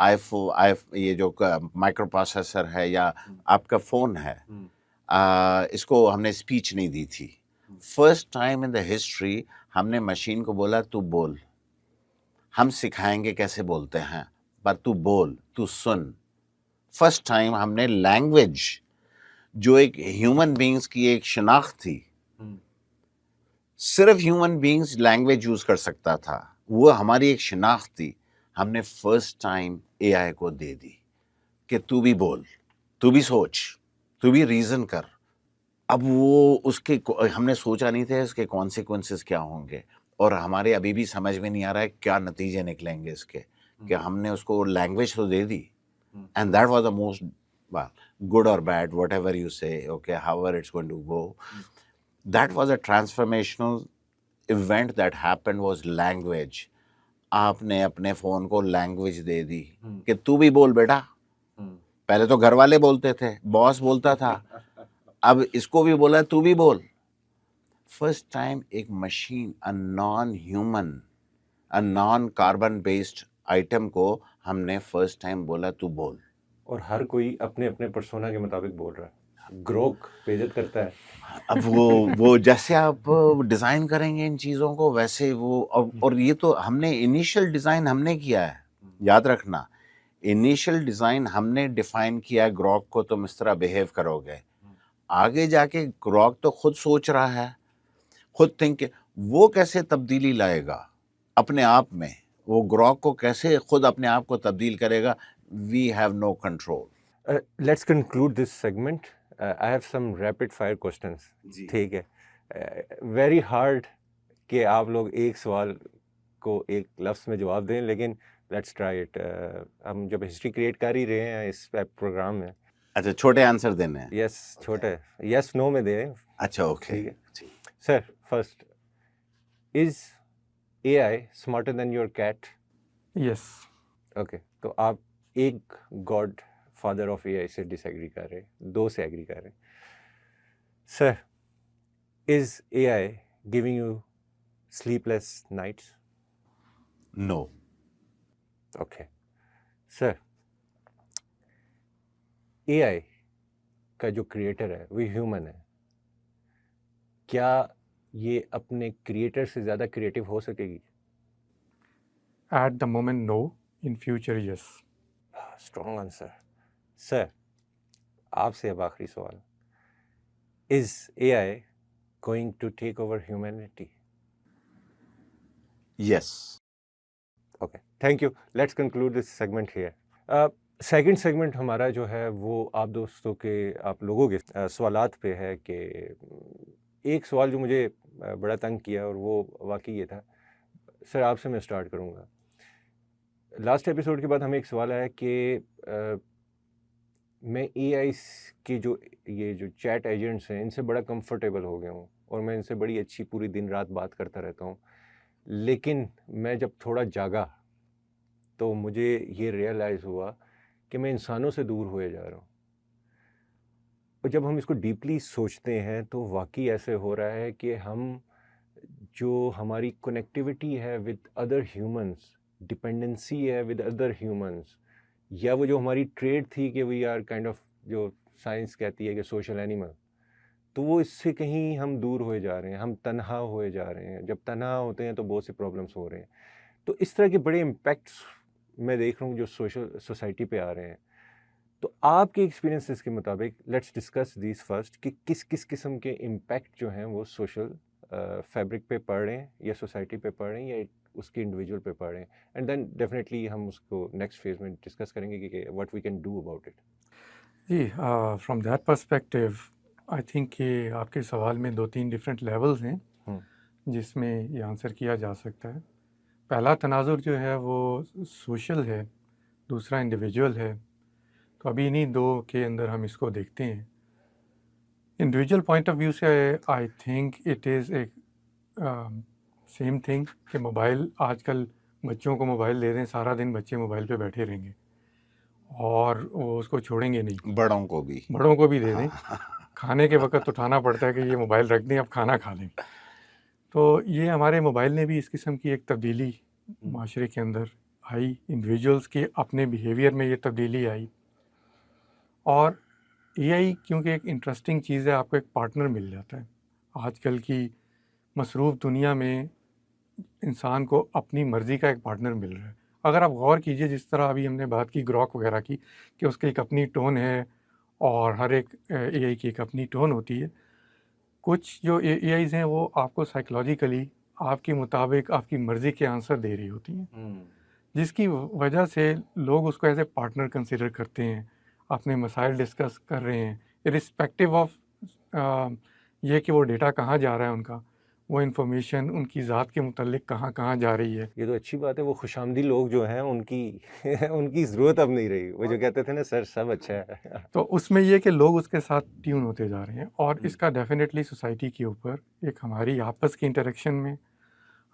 یہ جو مائکرو پروسیسر ہے یا آپ کا فون ہے، اس کو ہم نے اسپیچ نہیں دی تھی. First time in the history ہم نے مشین کو بولا تو بول، ہم سکھائیں گے کیسے بولتے ہیں، پر تو بول، تو سن. فرسٹ ٹائم ہم نے لینگویج جو ایک ہیومن بینگز کی ایک شناخت تھی، صرف ہیومن بینگز لینگویج یوز کر سکتا تھا، وہ ہماری ایک شناخت تھی، ہم نے فرسٹ ٹائم اے آئی کو دے دی کہ تو بھی بول، تو بھی سوچ، تو بھی ریزن کر. اب وہ اس کے ہم نے سوچا نہیں تھا اس کے کانسیکوینسز کیا ہوں گے، اور ہمارے ابھی بھی سمجھ میں نہیں آ رہا ہے کیا نتیجے نکلیں گے اس کے، کہ ہم نے اس کو لینگویج تو دے دی. And that was the most good or bad, whatever you say, okay, however it's going to go. That was a transformational event that happened, was language. آپ نے اپنے فون کو لینگویج دے دی کہ تو بھی بول بیٹا. پہلے تو گھر والے بولتے تھے، باس بولتا تھا، اب اس کو بھی بولا تو بھی بول. فرسٹ ٹائم ایک machine, non human, naan carbon based item کو ہم نے فرسٹ ٹائم بولا تو بول. اور ہر کوئی اپنے اپنے پرسونا کے مطابق بول رہا ہے. گروک پہ عزت کرتا ہے. اب وہ جیسے آپ ڈیزائن کریں گے ان چیزوں کو ویسے وہ، اور یہ تو ہم نے انیشیل ڈیزائن ہم نے کیا ہے، یاد رکھنا. انیشیل ڈیزائن ہم نے ڈیفائن کیا ہے گروک کو تم اس طرح بیہیو کرو گے. آگے جا کے گروک تو خود سوچ رہا ہے، خود تھنک، وہ کیسے تبدیلی لائے گا اپنے آپ میں، وہ گروک کو کیسے خود اپنے آپ کو تبدیل کرے گا. We have no control. Let's conclude this segment. I have some rapid fire questions. ٹھیک ہے. Very hard کہ آپ لوگ ایک سوال کو ایک لفظ میں جواب دیں، لیکن let's try it. ہم جب ہسٹری کریٹ کر ہی رہے ہیں اس پروگرام میں. اچھا چھوٹے آنسر دینے ہیں. یس چھوٹے، یس نو میں دیں. اچھا okay. Sir first, is A I smarter than your cat? Yes. Okay, تو آپ ایک godfather of A I سے ڈس ایگری کر رہے ہیں، دو سے ایگری کر رہے ہیں. Sir, is A I giving you sleepless nights? No. Okay. Sir, A I کا جو کریٹر ہے وہ ہیومن ہے، کیا یہ اپنے کریٹر سے زیادہ کریٹو ہو سکے گی؟ At the moment no, in future yes. Strong answer. Sir, آپ سے اب آخری سوال، Is AI going to take over humanity? Yes. Okay, thank you. Let's conclude this segment here. Second segment ہمارا جو ہے وہ آپ دوستوں کے آپ لوگوں کے سوالات پہ ہے کہ ایک سوال جو مجھے بڑا تنگ کیا اور وہ واقعی یہ تھا. سر آپ سے میں اسٹارٹ کروں گا. لاسٹ ایپیسوڈ کے بعد ہمیں ایک سوال آیا کہ میں اے آئی کے یہ جو چیٹ ایجنٹس ہیں ان سے بڑا کمفرٹیبل ہو گیا ہوں اور میں ان سے بڑی اچھی پوری دن رات بات کرتا رہتا ہوں, لیکن میں جب تھوڑا جاگا تو مجھے یہ ریئلائز ہوا کہ میں انسانوں سے دور ہوئے جا رہا ہوں. اور جب ہم اس کو ڈیپلی سوچتے ہیں تو واقعی ایسے ہو رہا ہے کہ ہم جو ہماری کنیکٹیوٹی ہے ود ادر ہیومنس, ڈپینڈنسی ہے ود ادر ہیومنس, یا وہ جو ہماری ٹریڈ تھی کہ وی آر کائنڈ آف جو سائنس کہتی ہے کہ سوشل اینیمل, تو وہ اس سے کہیں ہم دور ہوئے جا رہے ہیں, ہم تنہا ہوئے جا رہے ہیں. جب تنہا ہوتے ہیں تو بہت سی پرابلمس ہو رہے ہیں. تو اس طرح کے بڑے امپیکٹس میں دیکھ رہا ہوں جو سوسائٹی پہ آ رہے ہیں. تو آپ کے ایکسپیرینسز کے مطابق لیٹس ڈسکس دیز فرسٹ کہ کس کس قسم کے امپیکٹ جو ہیں وہ سوشل فیبرک پہ پڑ رہے ہیں یا سوسائٹی پہ پڑ رہے ہیں یا اس کے انڈیویجول پہ پڑ رہے ہیں, اینڈ دین ڈیفینیٹلی ہم اس کو نیکسٹ فیز میں ڈسکس کریں گے کہ what we can do about it. جی, from that perspective I think کہ آپ کے سوال میں 2-3 ڈفرینٹ لیولز ہیں جس میں یہ آنسر کیا جا سکتا ہے. پہلا تناظر جو ہے وہ سوشل ہے, دوسرا انڈیویجول ہے. تو ابھی انہیں دو کے اندر ہم اس کو دیکھتے ہیں. انڈیویجول پوائنٹ آف ویو سے I think it is a same thing کہ موبائل آج کل بچوں کو موبائل دے دیں, سارا دن بچے موبائل پہ بیٹھے رہیں گے اور وہ اس کو چھوڑیں گے نہیں. بڑوں کو بھی دے دیں, کھانے کے وقت اٹھانا پڑتا ہے کہ یہ موبائل رکھ دیں اب کھانا کھا لیں. تو یہ ہمارے موبائل نے بھی اس قسم کی ایک تبدیلی معاشرے کے اندر آئی, انڈیویجولس کے اپنے بیہیویئر میں یہ تبدیلی آئی. اور اے آئی کیونکہ ایک انٹرسٹنگ چیز ہے, آپ کو ایک پارٹنر مل جاتا ہے. آج کل کی مصروف دنیا میں انسان کو اپنی مرضی کا ایک پارٹنر مل رہا ہے. اگر آپ غور کیجئے جس طرح ابھی ہم نے بات کی گروک وغیرہ کی کہ اس کی ایک اپنی ٹون ہے اور ہر ایک اے آئی کی ایک اپنی ٹون ہوتی ہے. کچھ جو اے آئیز ہیں وہ آپ کو سائیکلوجیکلی آپ کے مطابق آپ کی مرضی کے آنسر دے رہی ہوتی ہیں, جس کی وجہ سے لوگ اس کو ایز اے پارٹنر کنسیڈر کرتے ہیں, اپنے مسائل ڈسکس کر رہے ہیں ارسپیکٹیو آف یہ کہ وہ ڈیٹا کہاں جا رہا ہے, ان کا وہ انفارمیشن ان کی ذات کے متعلق کہاں جا رہی ہے. یہ تو اچھی بات ہے. وہ خوش آمدی لوگ جو ہیں ان کی ضرورت اب نہیں رہی. وہ جو کہتے تھے نا سر سب اچھا ہے, تو اس میں یہ کہ لوگ اس کے ساتھ ٹیون ہوتے جا رہے ہیں. اور اس کا ڈیفینیٹلی سوسائٹی کے اوپر ایک ہماری آپس کی انٹریکشن میں,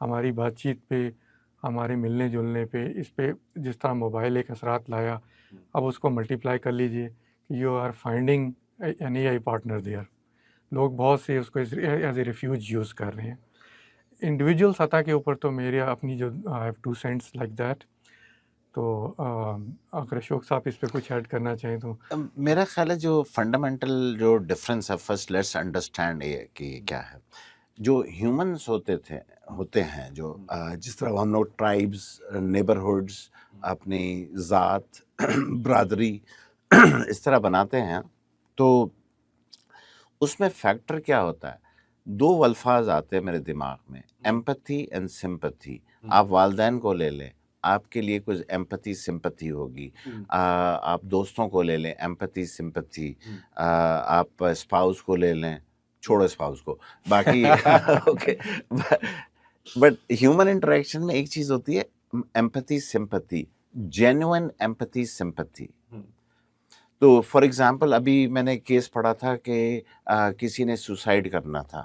ہماری بات چیت پہ, ہمارے ملنے جلنے پہ, اس پہ جس طرح موبائل ایک اثرات لایا, اب اس کو ملٹیپلائی کر لیجئے کہ you are finding an A I partner there. لوگ بہت سے اس کو ایز اے ریفیوج یوز کر رہے ہیں. انڈیویجول سطح کے اوپر تو میرے اپنی جو I have 2 cents like that. تو اگر اشوک صاحب اس پہ کچھ ایڈ کرنا چاہیں تو. میرا خیال ہے جو فنڈامنٹل جو ڈفرینس ہے, فرسٹ لیٹس انڈرسٹینڈ یہ کہ کیا ہے. جو ہیومنس ہوتے ہیں جو جس طرح ہم لوگ ٹرائبس, نیبرہڈس, اپنی ذات, برادری اس طرح بناتے ہیں, تو اس میں فیکٹر کیا ہوتا ہے, 2 الفاظ آتے ہیں میرے دماغ میں, ایمپتھی اینڈ سمپتھی. آپ والدین کو لے لیں, آپ کے لیے کچھ ایمپتھی سمپتھی ہوگی. آپ دوستوں کو لے لیں, ایمپتھی سمپتھی. آپ اسپاؤس کو لے لیں, چھوڑو اسپاؤس کو, باقی اوکے. بٹ ہیومن انٹریکشن میں ایک چیز ہوتی ہے empathy sympathy, genuine empathy sympathy. تو فار ایگزامپل ابھی میں نے کیس پڑھا تھا کہ کسی نے سوسائڈ کرنا تھا.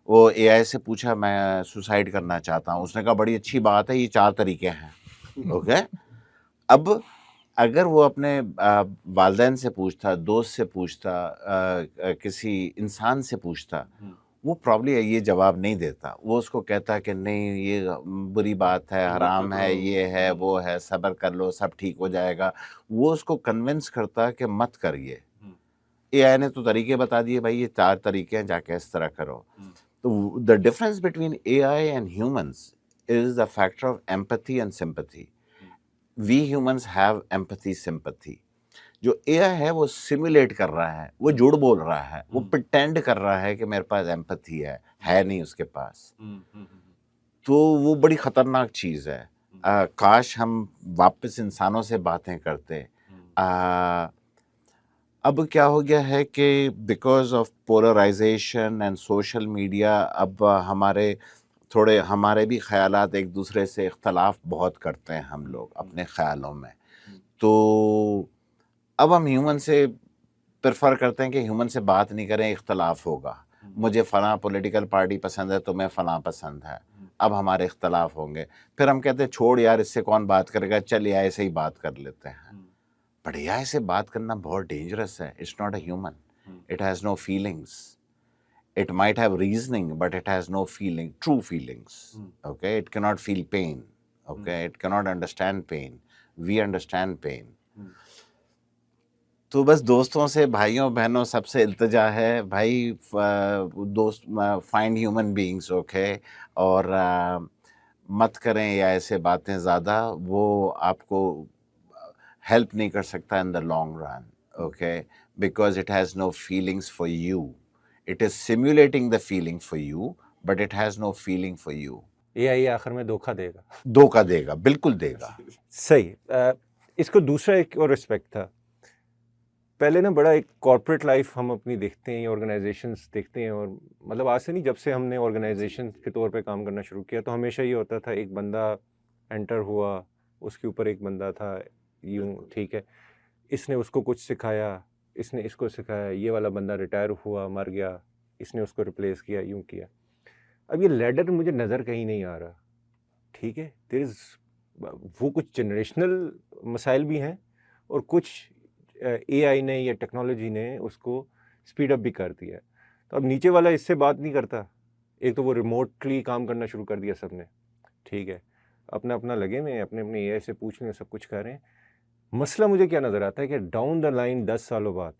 وہ اے آئی سے پوچھا میں سوسائڈ کرنا چاہتا ہوں, اس نے کہا بڑی اچھی بات ہے, یہ 4 طریقے ہیں. اوکے. اب اگر وہ اپنے والدین سے پوچھتا, دوست سے پوچھتا, کسی انسان سے پوچھتا, وہ پرابلی یہ جواب نہیں دیتا. وہ اس کو کہتا کہ نہیں یہ بری بات ہے, حرام ہے, یہ ہے, وہ ہے, صبر کر لو, سب ٹھیک ہو جائے گا. وہ اس کو کنونس کرتا کہ مت کریے. اے آئی نے تو طریقے بتا دیے, بھائی یہ 4 طریقے ہیں, جا کے اس طرح کرو. تو the difference between a I and humans is the factor of empathy and sympathy. We humans have empathy, sympathy. جو اے آئی ہے وہ سیمولیٹ کر رہا ہے, وہ جھوٹ بول رہا ہے, وہ پرٹینڈ کر رہا ہے کہ میرے پاس ایمپتھی ہے نہیں اس کے پاس. تو وہ بڑی خطرناک چیز ہے. کاش ہم واپس انسانوں سے باتیں کرتے. اب کیا ہو گیا ہے کہ because of polarisation and social media اب ہمارے بھی خیالات ایک دوسرے سے اختلاف بہت کرتے ہیں ہم لوگ اپنے خیالوں میں. تو اب ہم ہیومن سے پریفر کرتے ہیں کہ ہیومن سے بات نہیں کریں, اختلاف ہوگا. مجھے فلاں پولیٹیکل پارٹی پسند ہے, تمہیں فلاں پسند ہے, اب ہمارے اختلاف ہوں گے. پھر ہم کہتے ہیں چھوڑ یار, اس سے کون بات کرے گا, چل اے آئی سے ہی بات کر لیتے ہیں. بٹ اے آئی سے بات کرنا بہت ڈینجرس ہے. It's not a human, it has no feelings. It might have reasoning, but it has no feeling, true feelings. Okay, it cannot feel pain. Okay, it cannot understand pain. We understand pain. تو بس دوستوں سے, بھائیوں بہنوں سب سے التجا ہے بھائی, دوست فائنڈ ہیومن بینگس. اوکے, اور مت کریں یا ایسے باتیں زیادہ, وہ آپ کو ہیلپ نہیں کر سکتا in the long run. Okay, because it has no feelings for you. It is simulating the feeling for you, but it has no feeling for you. اے آئی آخر میں دھوکہ دے گا. دھوکہ دے گا, بالکل دے گا. صحیح. اس کو دوسرا ایک اور رسپیکٹ تھا. پہلے نا بڑا ایک کارپوریٹ لائف ہم اپنی دیکھتے ہیں, آرگنائزیشنس دیکھتے ہیں, اور مطلب آج سے نہیں, جب سے ہم نے آرگنائزیشن کے طور پہ کام کرنا شروع کیا تو ہمیشہ یہ ہوتا تھا, ایک بندہ انٹر ہوا, اس کے اوپر ایک بندہ تھا, یوں ٹھیک ہے, اس نے اس کو کچھ سکھایا, اس نے اس کو سکھایا, یہ والا بندہ ریٹائر ہوا, مر گیا, اس نے اس کو ریپلیس کیا, یوں کیا. اب یہ لیڈر مجھے نظر کہیں نہیں آ رہا. ٹھیک ہے, دیر از وہ کچھ جنریشنل مسائل بھی ہیں, اور کچھ اے آئی نے یا ٹیکنالوجی نے اس کو اسپیڈ اپ بھی کر دیا ہے. تو اب نیچے والا اس سے بات نہیں کرتا. ایک تو وہ ریموٹلی کام کرنا شروع کر دیا سب نے. ٹھیک ہے, اپنا لگے میں اپنے اے آئی سے پوچھ لیں, سب کچھ کر رہے ہیں. مسئلہ مجھے کیا نظر آتا ہے کہ ڈاؤن دا لائن 10 سالوں بعد,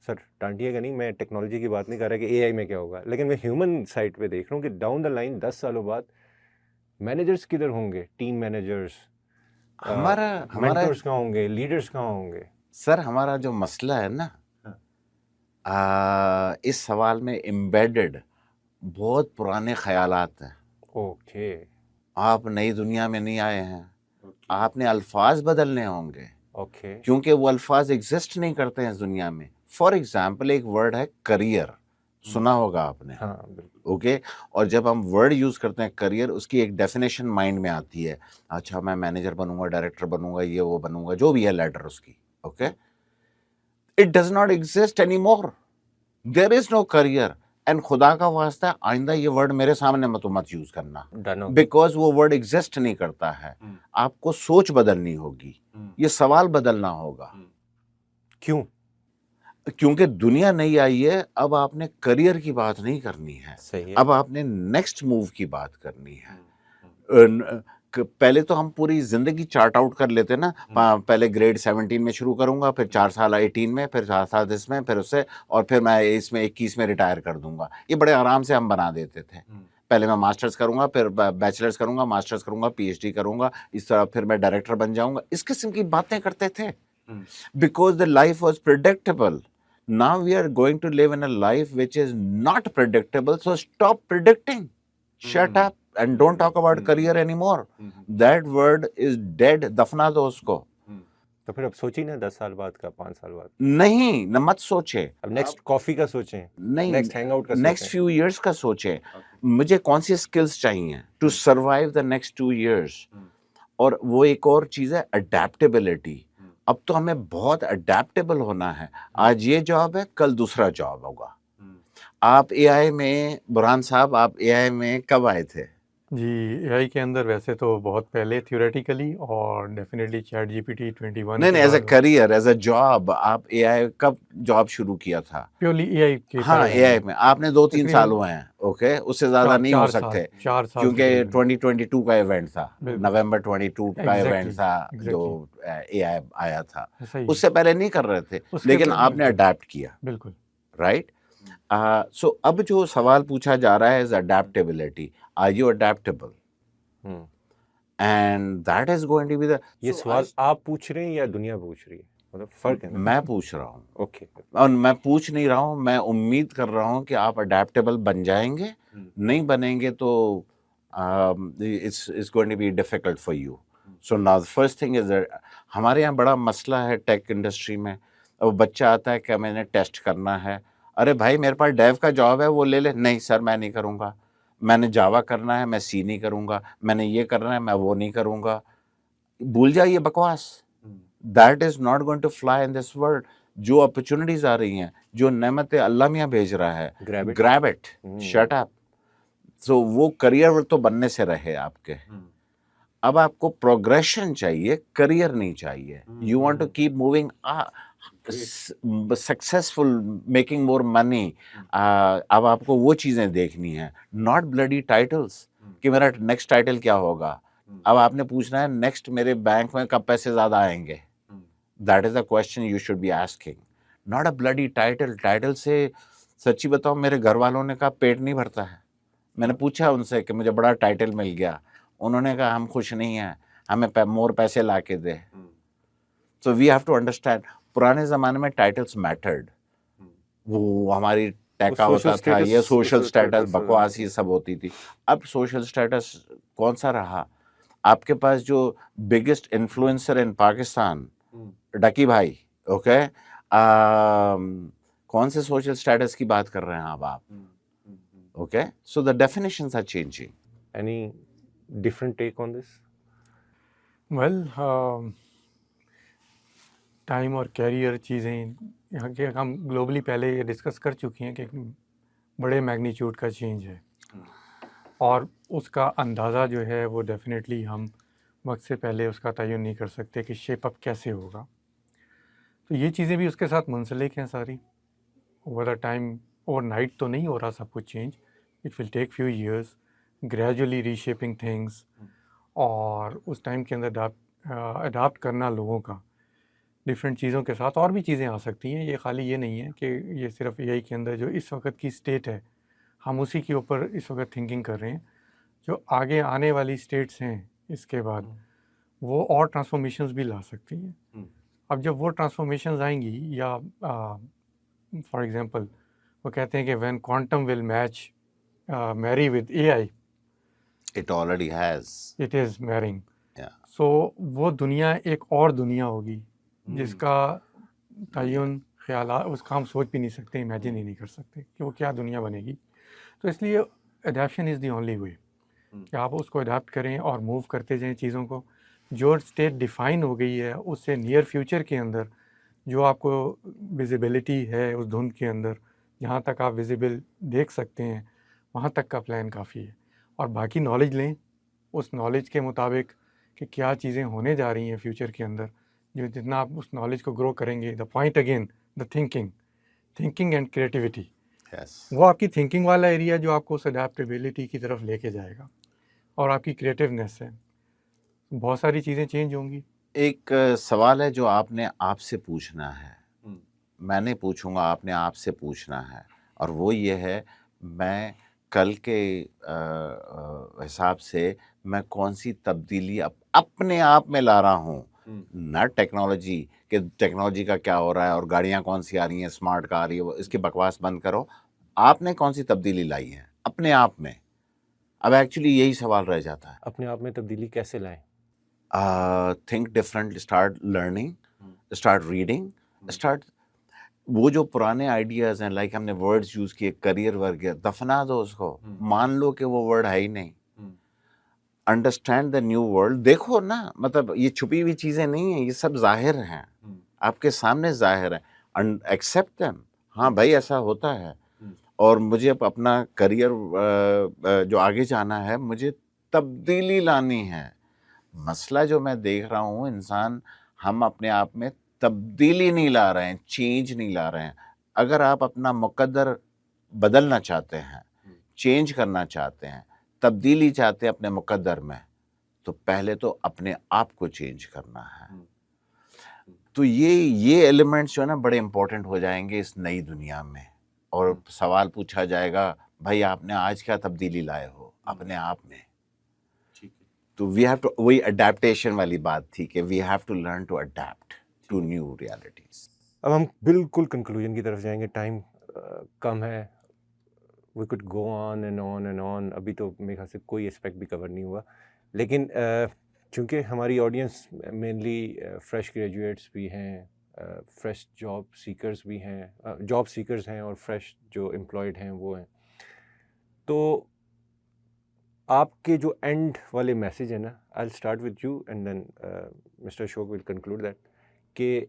سر ڈانٹیے گا نہیں, میں ٹیکنالوجی کی بات نہیں کر رہا کہ اے آئی میں کیا ہوگا, لیکن میں ہیومن سائڈ پہ دیکھ رہا ہوں کہ ڈاؤن دا لائن 10 سالوں بعد مینیجرس کدھر ہوں گے, ٹیم مینیجرس, مینٹرس کہاں ہوں گے, لیڈرس کہاں ہوں گے. سر ہمارا جو مسئلہ ہے نا, اس سوال میں امبیڈڈ بہت پرانے خیالات ہیں. اوکے, آپ نئی دنیا میں نہیں آئے ہیں, آپ نے الفاظ بدلنے ہوں گے. اوکے, کیونکہ وہ الفاظ ایگزسٹ نہیں کرتے ہیں اس دنیا میں. فار ایگزامپل ایک ورڈ ہے کریئر, سنا ہوگا آپ نے. ہاں بالکل. اوکے, اور جب ہم ورڈ یوز کرتے ہیں کریئر, اس کی ایک ڈیفینیشن مائنڈ میں آتی ہے. اچھا میں مینیجر بنوں گا, ڈائریکٹر بنوں گا, یہ وہ بنوں گا, جو بھی ہے لیٹر اس کی. Okay, it does not exist anymore, there is no career. And خدا کا واسطہ آئندہ یہ ورڈ میرے سامنے مت یوز کرنا, بیکاز وہ ورڈ ایگزسٹ نہیں کرتا ہے. آپ کو سوچ بدلنی ہوگی, یہ سوال بدلنا ہوگا. کیوں؟ کیونکہ دنیا نہیں آئی ہے. اب آپ نے کریئر کی بات نہیں کرنی ہے, اب آپ نے نیکسٹ موو کی بات کرنی ہے. پہلے تو ہم پوری زندگی چارٹ آؤٹ کر لیتے نا, پہلے گریڈ 17 میں شروع کروں گا, پھر 4 سال 18 میں, پھر 4 سال اس میں, پھر اس سے, اور پھر میں اس میں 21 میں ریٹائر کر دوں گا. یہ بڑے آرام سے ہم بنا دیتے تھے. پہلے میں ماسٹرز کروں گا, پھر بیچلرز کروں گا, ماسٹرز کروں گا, پی ایچ ڈی کروں گا, اس طرح پھر میں ڈائریکٹر بن جاؤں گا. اس قسم کی باتیں کرتے تھے, because the life was predictable. Now we are going to live in a life which is not predictable, so stop predicting. Shut up and don't talk about career anymore. That word is dead. دفنا دو اس کو. تو پھر اب سوچی نا 10 سال بعد کا, 5 سال بعد. نہیں, نہ مت سوچے. اب نیکسٹ کافی کا سوچیں, نہیں, نیکسٹ ہینگ آؤٹ کا سوچیں, نیکسٹ فیو ایئرس کا سوچیں. مجھے کون سی اسکلس چاہیے to survive the next 2 years. اور وہ ایک اور چیز ہے اڈیپٹیبلٹی. اب تو ہمیں بہت اڈیپٹیبل ہونا ہے. آج یہ جاب ہے, کل دوسرا جاب ہوگا. آپ اے آئی میں, برہان صاحب آپ اے آئی میں کب آئے تھے؟ جی اے آئی کے اندر ویسے تو بہت پہلے تھیوریٹیکلی, اور definitely chat G P T 21. نہیں, as a career, as a job, آپ اے آئی کب جاب شروع کیا تھا؟ پیورلی اے آئی کے. ہاں اے آئی میں آپ نے 2-3 سال ہوئے ہیں. اوکے, اس سے زیادہ نہیں ہو سکتے, 4 سال, کیونکہ 2022 کا ایونٹ تھا, نومبر 22 کا ایونٹ تھا جو اے آئی آیا تھا. اس سے پہلے نہیں کر رہے تھے, لیکن آپ نے اڈیپٹ کیا. بالکل رائٹ. سو اب جو سوال پوچھا جا رہا ہے is adaptability. Are you adaptable? And that is going to be the. یہ سوال آپ پوچھ رہے ہیں یا دنیا پوچھ رہی ہے؟ مطلب فرق ہے. میں پوچھ رہا ہوں, اوکے, اور میں پوچھ نہیں رہا ہوں, میں امید کر رہا ہوں کہ آپ اڈیپٹیبل بن جائیں گے. نہیں بنیں گے تو it's going to be difficult for you. So now the first thing is that ہمارے یہاں بڑا مسئلہ ہے ٹیک انڈسٹری میں. وہ بچہ آتا ہے کہ میں نے ٹیسٹ کرنا ہے, ارے بھائی میرے پاس ڈیو کا جاب ہے وہ لے لے. نہیں سر میں نہیں کروں گا. میں نے جاوا کرنا ہے, میں سی نہیں کروں گا. میں نے یہ کرنا ہے, میں وہ نہیں کروں گا. بھول جائیے بکواس. That is not going to fly in this world. جو اپرچونٹیز آ رہی ہیں, جو نعمتیں اللہ میاں بھیج رہا ہے, grab it, shut up. So وہ کریئر تو بننے سے رہے آپ کے. اب آپ کو پروگریشن چاہیے, کریئر نہیں چاہیے. You want to keep moving, successful, making more money. اب آپ کو وہ چیزیں دیکھنی ہیں, not bloody titles کہ میرا نیکسٹ ٹائٹل کیا ہوگا. اب آپ نے پوچھنا ہے نیکسٹ میرے بینک میں کب پیسے زیادہ آئیں گے. That is the question you should be asking, not a bloody title. Title سے سچی بتاؤ میرے گھر والوں نے کہا پیٹ نہیں بھرتا ہے. میں نے پوچھا ان سے کہ مجھے بڑا ٹائٹل مل گیا, انہوں نے کہا ہم خوش نہیں ہیں, ہمیں مور پیسے لا کے دے. So we have to understand, پرانے زمانے میں ٹائٹلس میٹرڈ. وہ ہماری ٹیکا ہوتا تھا, یہ سوشل سٹیٹس بکواس یہ سب ہوتی تھی. اب سوشل سٹیٹس کون سا رہا؟ آپ کے پاس جو بگیسٹ انفلوئنسر ان پاکستان ڈکی بھائی, اوکے, کون سے سوشل سٹیٹس کی بات کر رہے ہیں اب آپ؟ Okay, so the definitions are changing. Any different take on this? Well time اور کیریئر چیزیں یہاں کے ہم گلوبلی پہلے یہ ڈسکس کر چکی ہیں کہ بڑے میگنیچیوڈ کا چینج ہے, اور اس کا اندازہ جو ہے وہ ڈیفینیٹلی ہم وقت سے پہلے اس کا تعین نہیں کر سکتے کہ شیپ اپ کیسے ہوگا. تو یہ چیزیں بھی اس کے ساتھ منسلک ہیں ساری. Over the time, overnight تو نہیں ہو رہا سب کچھ change. It will take few years, gradually reshaping things, اور اس ٹائم کے اندر اڈاپٹ کرنا لوگوں کا ڈفرینٹ چیزوں کے ساتھ. اور بھی چیزیں آ سکتی ہیں, یہ خالی یہ نہیں ہے کہ یہ صرف اے آئی کے اندر جو اس وقت کی اسٹیٹ ہے ہم اسی کے اوپر اس وقت تھنکنگ کر رہے ہیں. جو آگے آنے والی اسٹیٹس ہیں اس کے بعد وہ اور ٹرانسفارمیشنز بھی لا سکتی ہیں. اب جب وہ ٹرانسفارمیشنز آئیں گی, یا فار ایگزامپل وہ کہتے ہیں کہ when quantum will match marry with A I, it already has, it is marrying. So وہ دنیا ایک اور دنیا ہوگی جس کا تعین خیالات اس کا ہم سوچ بھی نہیں سکتے, امیجن ہی نہیں کر سکتے کہ وہ کیا دنیا بنے گی. تو اس لیے اڈیپشن از دی اونلی وے کہ آپ اس کو اڈیپٹ کریں اور موو کرتے جائیں چیزوں کو. جو اسٹیٹ ڈیفائن ہو گئی ہے اس سے نیئر فیوچر کے اندر جو آپ کو ویزیبلٹی ہے اس دھند کے اندر, جہاں تک آپ ویزیبل دیکھ سکتے ہیں وہاں تک کا پلان کافی ہے. اور باقی نالج لیں اس نالج کے مطابق کہ کیا چیزیں ہونے جا رہی ہیں فیوچر کے اندر. جو جتنا آپ اس نالج کو گرو کریں گے, the point again the thinking and creativity, وہ آپ کی تھنکنگ والا ایریا جو آپ کو اس اڈیپٹیبلٹی کی طرف لے کے جائے گا, اور آپ کی کریٹیونیس ہے. بہت ساری چیزیں چینج ہوں گی. ایک سوال ہے جو آپ نے آپ سے پوچھنا ہے, میں نہیں پوچھوں گا, آپ نے آپ سے پوچھنا ہے, اور وہ یہ ہے میں کل کے حساب سے میں کون سی تبدیلی اپنے آپ میں لا رہا ہوں, نہ ٹیکنالوجی کہ ٹیکنالوجی کا کیا ہو رہا ہے اور گاڑیاں کون سی آ رہی ہیں, اسمارٹ کار آ رہی ہے, وہ اس کی بکواس بند کرو. آپ نے کون سی تبدیلی لائی ہے اپنے آپ میں؟ اب ایکچولی یہی سوال رہ جاتا ہے. اپنے آپ میں تبدیلی کیسے لائیں؟ Think different, start learning, start reading, start وہ جو پرانے آئیڈیاز ہیں, لائک ہم نے ورڈز یوز کیے, کریئر ورگ, دفنا دو اس کو, مان لو کہ وہ ورڈ ہے ہی نہیں. Understand the new world. دیکھو نا, مطلب یہ چھپی ہوئی چیزیں نہیں ہیں, یہ سب ظاہر ہیں, آپ کے سامنے ظاہر ہیں. Accept them. ہاں بھائی ایسا ہوتا ہے, اور مجھے اپنا کریئر جو آگے جانا ہے, مجھے تبدیلی لانی ہے. مسئلہ جو میں دیکھ رہا ہوں, انسان ہم اپنے آپ میں تبدیلی نہیں لا رہے ہیں, چینج نہیں لا رہے ہیں. اگر آپ اپنا مقدر بدلنا چاہتے ہیں, چینج کرنا چاہتے ہیں, تبدیلی چاہتے ہیں اپنے مقدر میں, تو پہلے تو اپنے آپ کو چینج کرنا ہے. تو یہ ایلیمنٹس جو ہے نا بڑے امپورٹنٹ ہو جائیں گے اس نئی دنیا میں. اور سوال پوچھا جائے گا بھائی آپ نے آج کیا تبدیلی لائے ہو اپنے آپ میں. تو وی ہیو ٹو, وہی اڈیپٹیشن والی بات تھی کہ we have to learn to adapt. to new realities. اب ہم بالکل کنکلوژن کی طرف جائیں گے, ٹائم کم ہے. We could go on and on and on. ابھی تو میرے خیال سے کوئی اسپیکٹ بھی کور نہیں ہوا, لیکن چونکہ ہماری آڈینس مینلی فریش گریجویٹس بھی ہیں, فریش جاب سیکرز بھی ہیں, جاب سیکرز ہیں, اور فریش جو امپلائڈ ہیں وہ ہیں, تو آپ کے جو اینڈ والے میسیج ہیں نا, I will start with you and then Mr Ashok will conclude that, کہ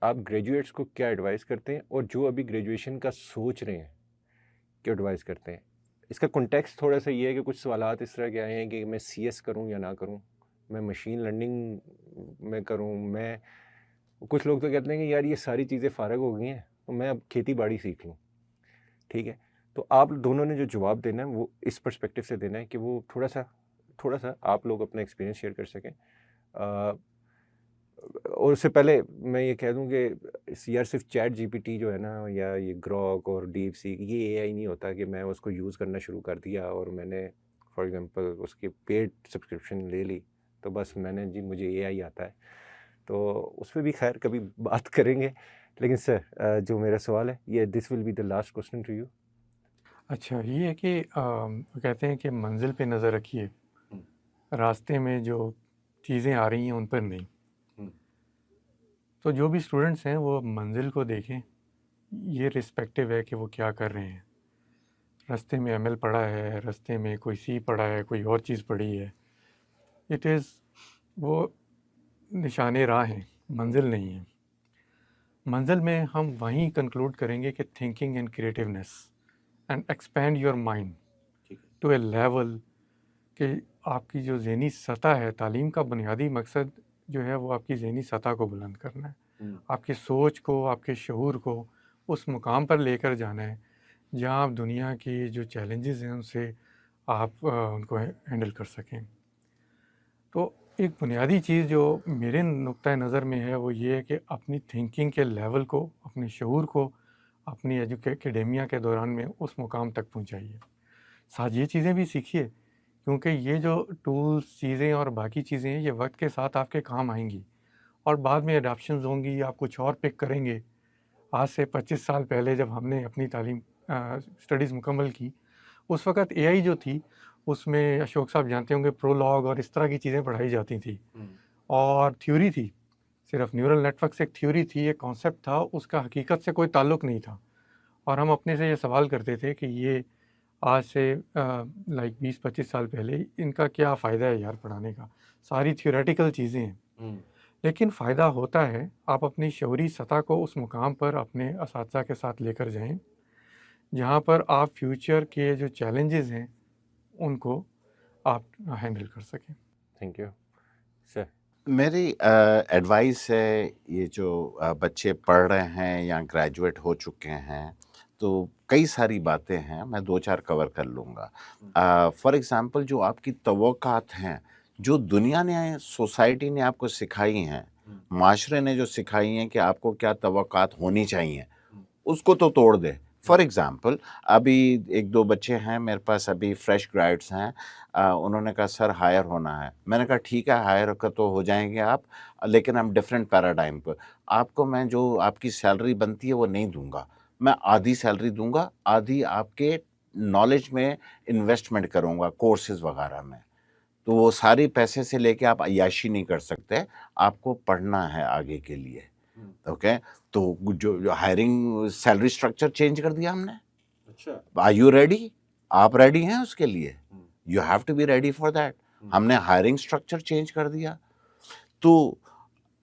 آپ گریجویٹس کو کیا ایڈوائز کرتے ہیں, اور جو ابھی گریجویشن کا سوچ رہے ہیں کیا ایڈوائز کرتے ہیں. اس کا کنٹیکسٹ تھوڑا سا یہ ہے کہ کچھ سوالات اس طرح کے آئے ہیں کہ میں سی ایس کروں یا نہ کروں, میں مشین لرننگ میں کروں, میں کچھ لوگ تو کہتے ہیں کہ یار یہ ساری چیزیں فارغ ہو گئی ہیں تو میں اب کھیتی باڑی سیکھ لوں. ٹھیک ہے, تو آپ دونوں نے جو جواب دینا ہے وہ اس پرسپیکٹیو سے دینا ہے کہ وہ تھوڑا سا آپ لوگ اپنا ایکسپیرینس شیئر کر سکیں. اور اس سے پہلے میں یہ کہہ دوں کہ یار صرف چیٹ جی پی ٹی جو ہے نا, یا یہ گروک اور ڈیپ سیک, یہ اے آئی نہیں ہوتا کہ میں اس کو یوز کرنا شروع کر دیا اور میں نے فار ایگزامپل اس کی پیڈ سبسکرپشن لے لی تو بس میں نے جی مجھے اے آئی آتا ہے. تو اس پہ بھی خیر کبھی بات کریں گے. لیکن سر جو میرا سوال ہے یہ this will be the last question to you. اچھا, یہ ہے کہ کہتے ہیں کہ منزل پہ نظر رکھیے, راستے میں جو چیزیں آ رہی ہیں ان پر نہیں. تو جو بھی اسٹوڈنٹس ہیں وہ منزل کو دیکھیں, یہ رسپیکٹیو ہے کہ وہ کیا کر رہے ہیں. راستے میں ایم ایل پڑھا ہے, راستے میں کوئی سی پڑھا ہے, کوئی اور چیز پڑھی ہے, اٹ از وہ نشان راہ ہیں, منزل نہیں ہے. منزل میں ہم وہیں کنکلوڈ کریں گے کہ thinking and creativeness and expand your mind to a level کہ آپ کی جو ذہنی سطح ہے, تعلیم کا بنیادی مقصد جو ہے وہ آپ کی ذہنی سطح کو بلند کرنا ہے, آپ کی سوچ کو, آپ کے شعور کو اس مقام پر لے کر جانا ہے جہاں آپ دنیا کی جو چیلنجز ہیں ان سے آپ ان کو ہینڈل کر سکیں. تو ایک بنیادی چیز جو میرے نقطۂ نظر میں ہے وہ یہ ہے کہ اپنی تھنکنگ کے لیول کو, اپنے شعور کو اپنی ایکیڈیمیا کے دوران میں اس مقام تک پہنچائیے. ساتھ یہ چیزیں بھی سیکھیے, کیونکہ یہ جو ٹولز, چیزیں اور باقی چیزیں ہیں یہ وقت کے ساتھ آپ کے کام آئیں گی, اور بعد میں اڈاپشنز ہوں گی, آپ کچھ اور پک کریں گے. آج سے 25 سال پہلے جب ہم نے اپنی تعلیم اسٹڈیز مکمل کی, اس وقت اے آئی جو تھی اس میں اشوک صاحب جانتے ہوں گے پرولوگ اور اس طرح کی چیزیں پڑھائی جاتی تھیں, اور تھیوری تھی, صرف نیورل نیٹ ورکس ایک تھیوری تھی, ایک کانسیپٹ تھا, اس کا حقیقت سے کوئی تعلق نہیں تھا. اور ہم اپنے سے یہ سوال کرتے تھے کہ یہ آج سے 20-25 سال پہلے ان کا کیا فائدہ ہے یار پڑھانے کا, ساری تھیوریٹیکل چیزیں ہیں. لیکن فائدہ ہوتا ہے آپ اپنی شعوری سطح کو اس مقام پر اپنے اساتذہ کے ساتھ لے کر جائیں جہاں پر آپ فیوچر کے جو چیلنجز ہیں ان کو آپ ہینڈل کر سکیں. Thank you sir. میری ایڈوائس ہے, یہ جو بچے پڑھ رہے ہیں یا گریجویٹ ہو چکے ہیں تو کئی ساری باتیں ہیں, میں 2-4 کور کر لوں گا. فار ایگزامپل جو آپ کی توقعات ہیں, جو دنیا نے, سوسائٹی نے آپ کو سکھائی ہیں, معاشرے نے جو سکھائی ہیں کہ آپ کو کیا توقعات ہونی چاہیے, اس کو تو توڑ دے. فار ایگزامپل ابھی 1-2 بچے ہیں میرے پاس, ابھی فریش گریڈس ہیں, انہوں نے کہا سر ہائر ہونا ہے. میں نے کہا ٹھیک ہے ہائر کا تو ہو جائیں گے آپ, لیکن ہم ڈفرینٹ پیراڈائم پر, آپ کو میں جو آپ کی سیلری بنتی ہے وہ نہیں دوں گا, میں آدھی سیلری دوں گا, آدھی آپ کے نالج میں انویسٹمنٹ کروں گا, کورسز وغیرہ میں. تو وہ ساری پیسے سے لے کے آپ عیاشی نہیں کر سکتے, آپ کو پڑھنا ہے آگے کے لیے. اوکے, تو جو ہائرنگ سیلری اسٹرکچر چینج کر دیا ہم نے. اچھا, آر یو ریڈی؟ آپ ریڈی ہیں اس کے لیے؟ You have to be ready for that. ہم نے ہائرنگ اسٹرکچر چینج کر دیا. تو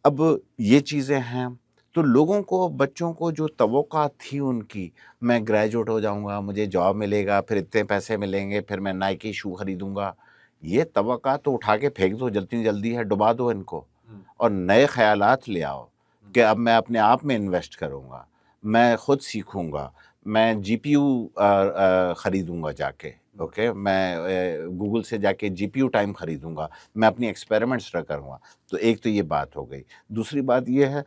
اب یہ چیزیں ہیں. تو لوگوں کو, بچوں کو جو توقعات تھی ان کی, میں گریجویٹ ہو جاؤں گا, مجھے جاب ملے گا, پھر اتنے پیسے ملیں گے, پھر میں نائکی شو خریدوں گا, یہ توقعات تو اٹھا کے پھینک دو, جلدی جلدی ہے ڈبا دو ان کو, اور نئے خیالات لے آؤ کہ اب میں اپنے آپ میں انویسٹ کروں گا, میں خود سیکھوں گا, میں جی پی یو خریدوں گا جا کے. اوکے, میں گوگل سے جا کے جی پی یو ٹائم خریدوں گا, میں اپنی ایکسپیریمنٹس کروں گا. تو ایک تو یہ بات ہو گئی. دوسری بات یہ ہے,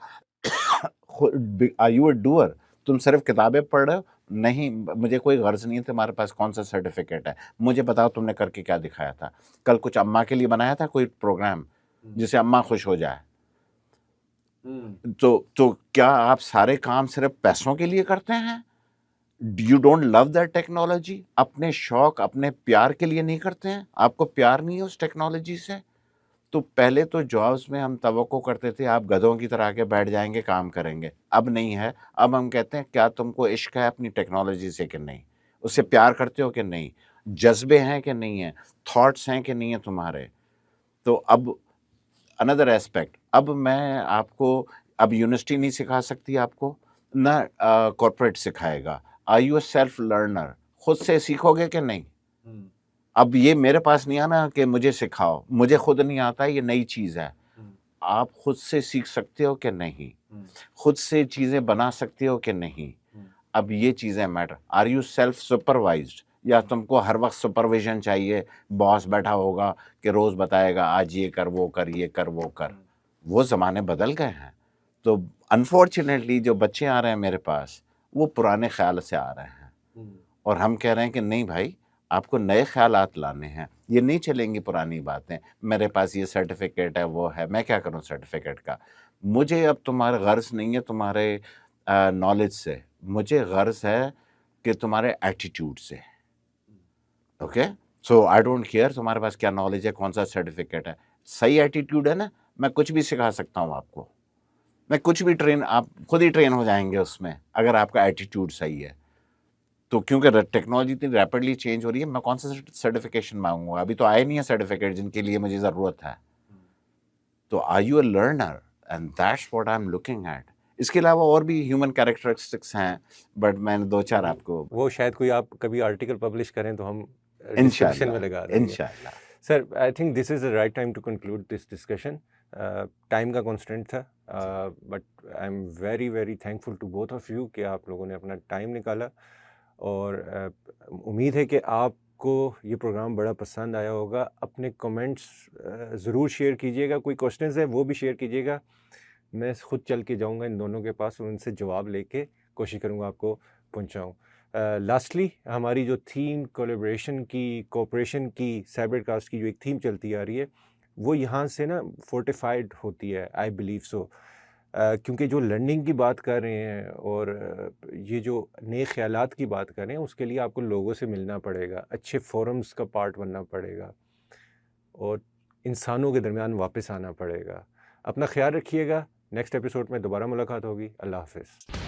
آر یو اے ڈوئر؟ تم صرف کتابیں پڑھ رہے ہو؟ نہیں, مجھے کوئی غرض نہیں ہے تمہارے پاس کون سا سرٹیفکیٹ ہے, مجھے بتاؤ تم نے کر کے کیا دکھایا تھا. کل کچھ اماں کے لیے بنایا تھا کوئی پروگرام جس سے اماں خوش ہو جائے؟ تو کیا آپ سارے کام صرف پیسوں کے لیے کرتے ہیں؟ You don't love that technology? اپنے شوق اپنے پیار کے لیے نہیں کرتے ہیں؟ آپ کو پیار نہیں ہے اس ٹیکنالوجی سے؟ تو پہلے تو جابس میں ہم توقع کرتے تھے آپ گدھوں کی طرح کے بیٹھ جائیں گے کام کریں گے، اب نہیں ہے. اب ہم کہتے ہیں کیا تم کو عشق ہے اپنی ٹیکنالوجی سے کہ نہیں، اس سے پیار کرتے ہو کہ نہیں، جذبے ہیں کہ نہیں ہیں، تھاٹس ہیں کہ نہیں ہیں تمہارے. تو اب اندر ایسپیکٹ، اب میں آپ کو، اب یونیورسٹی نہیں سکھا سکتی آپ کو، نہ کارپوریٹ سکھائے گا. Are you a self learner? خود سے سیکھو گے کہ نہیں؟ اب یہ میرے پاس نہیں آنا کہ مجھے سکھاؤ، مجھے خود نہیں آتا، یہ نئی چیز ہے. آپ خود سے سیکھ سکتے ہو کہ نہیں؟ خود سے چیزیں بنا سکتے ہو کہ نہیں؟ اب یہ چیزیں matter. Are you self supervised, یا تم کو ہر وقت سپرویژن چاہیے، باس بیٹھا ہوگا کہ روز بتائے گا آج یہ کر وہ کر یہ کر وہ کر؟ وہ زمانے بدل گئے ہیں. تو انفارچونیٹلی جو بچے آ رہے ہیں میرے پاس وہ پرانے خیال سے آ رہے ہیں، اور ہم کہہ رہے ہیں کہ نہیں بھائی آپ کو نئے خیالات لانے ہیں، یہ نہیں چلیں گی پرانی باتیں. میرے پاس یہ سرٹیفکیٹ ہے وہ ہے، میں کیا کروں سرٹیفکیٹ کا؟ مجھے اب تمہارا غرض نہیں ہے تمہارے نالج سے، مجھے غرض ہے کہ تمہارے ایٹیٹیوڈ سے. Okay, so I don't care تمہارے پاس کیا نالج ہے، کون سا سرٹیفکیٹ ہے. صحیح ایٹیٹیوڈ ہے نا، میں کچھ بھی سکھا سکتا ہوں آپ کو، میں کچھ بھی آپ خود ہی ٹرین ہو جائیں گے اس میں اگر آپ کا ایٹیٹیوڈ صحیح ہے. تو کیونکہ ٹیکنالوجی اتنی ریپڈلی چینج ہو رہی ہے، میں کون سا سرٹیفکیشن مانگوں گا؟ ابھی تو آئے نہیں ہے سرٹیفکیٹ جن کے لیے مجھے ضرورت ہے. تو are you a learner? And that's what I am looking at. اس کے علاوہ اور بھی ہیومن کیریکٹرسٹکس ہیں، بٹ میں نے دو چار آپ کو، وہ شاید کوئی آپ کبھی آرٹیکل پبلش کریں تو ہم انشاء ڈسکرپشن میں اللہ لگا دیں گے. انشاء اللہ. Sir I think this is the right time to conclude this discussion. Time کا کانسٹنٹ تھا، but I am very very thankful to both of you کہ آپ لوگوں نے اپنا ٹائم نکالا، اور امید ہے کہ آپ کو یہ پروگرام بڑا پسند آیا ہوگا. اپنے کمنٹس ضرور شیئر کیجیے گا، کوئی کوشچنز ہیں وہ بھی شیئر کیجیے گا. میں خود چل کے جاؤں گا ان دونوں کے پاس اور ان سے جواب لے کے کوشش کروں گا آپ کو پہنچاؤں. لاسٹلی ہماری جو تھیم کولیبریشن کی، کوپریشن کی، سائبر کاسٹ کی جو ایک تھیم چلتی آ رہی ہے وہ یہاں سے نا فورٹیفائڈ ہوتی ہے، آئی بلیو سو. کیونکہ جو لرننگ کی بات کر رہے ہیں اور یہ جو نئے خیالات کی بات کر رہے ہیں، اس کے لیے آپ کو لوگوں سے ملنا پڑے گا، اچھے فورمز کا پارٹ بننا پڑے گا، اور انسانوں کے درمیان واپس آنا پڑے گا. اپنا خیال رکھیے گا. نیکسٹ ایپیسوڈ میں دوبارہ ملاقات ہوگی. اللہ حافظ.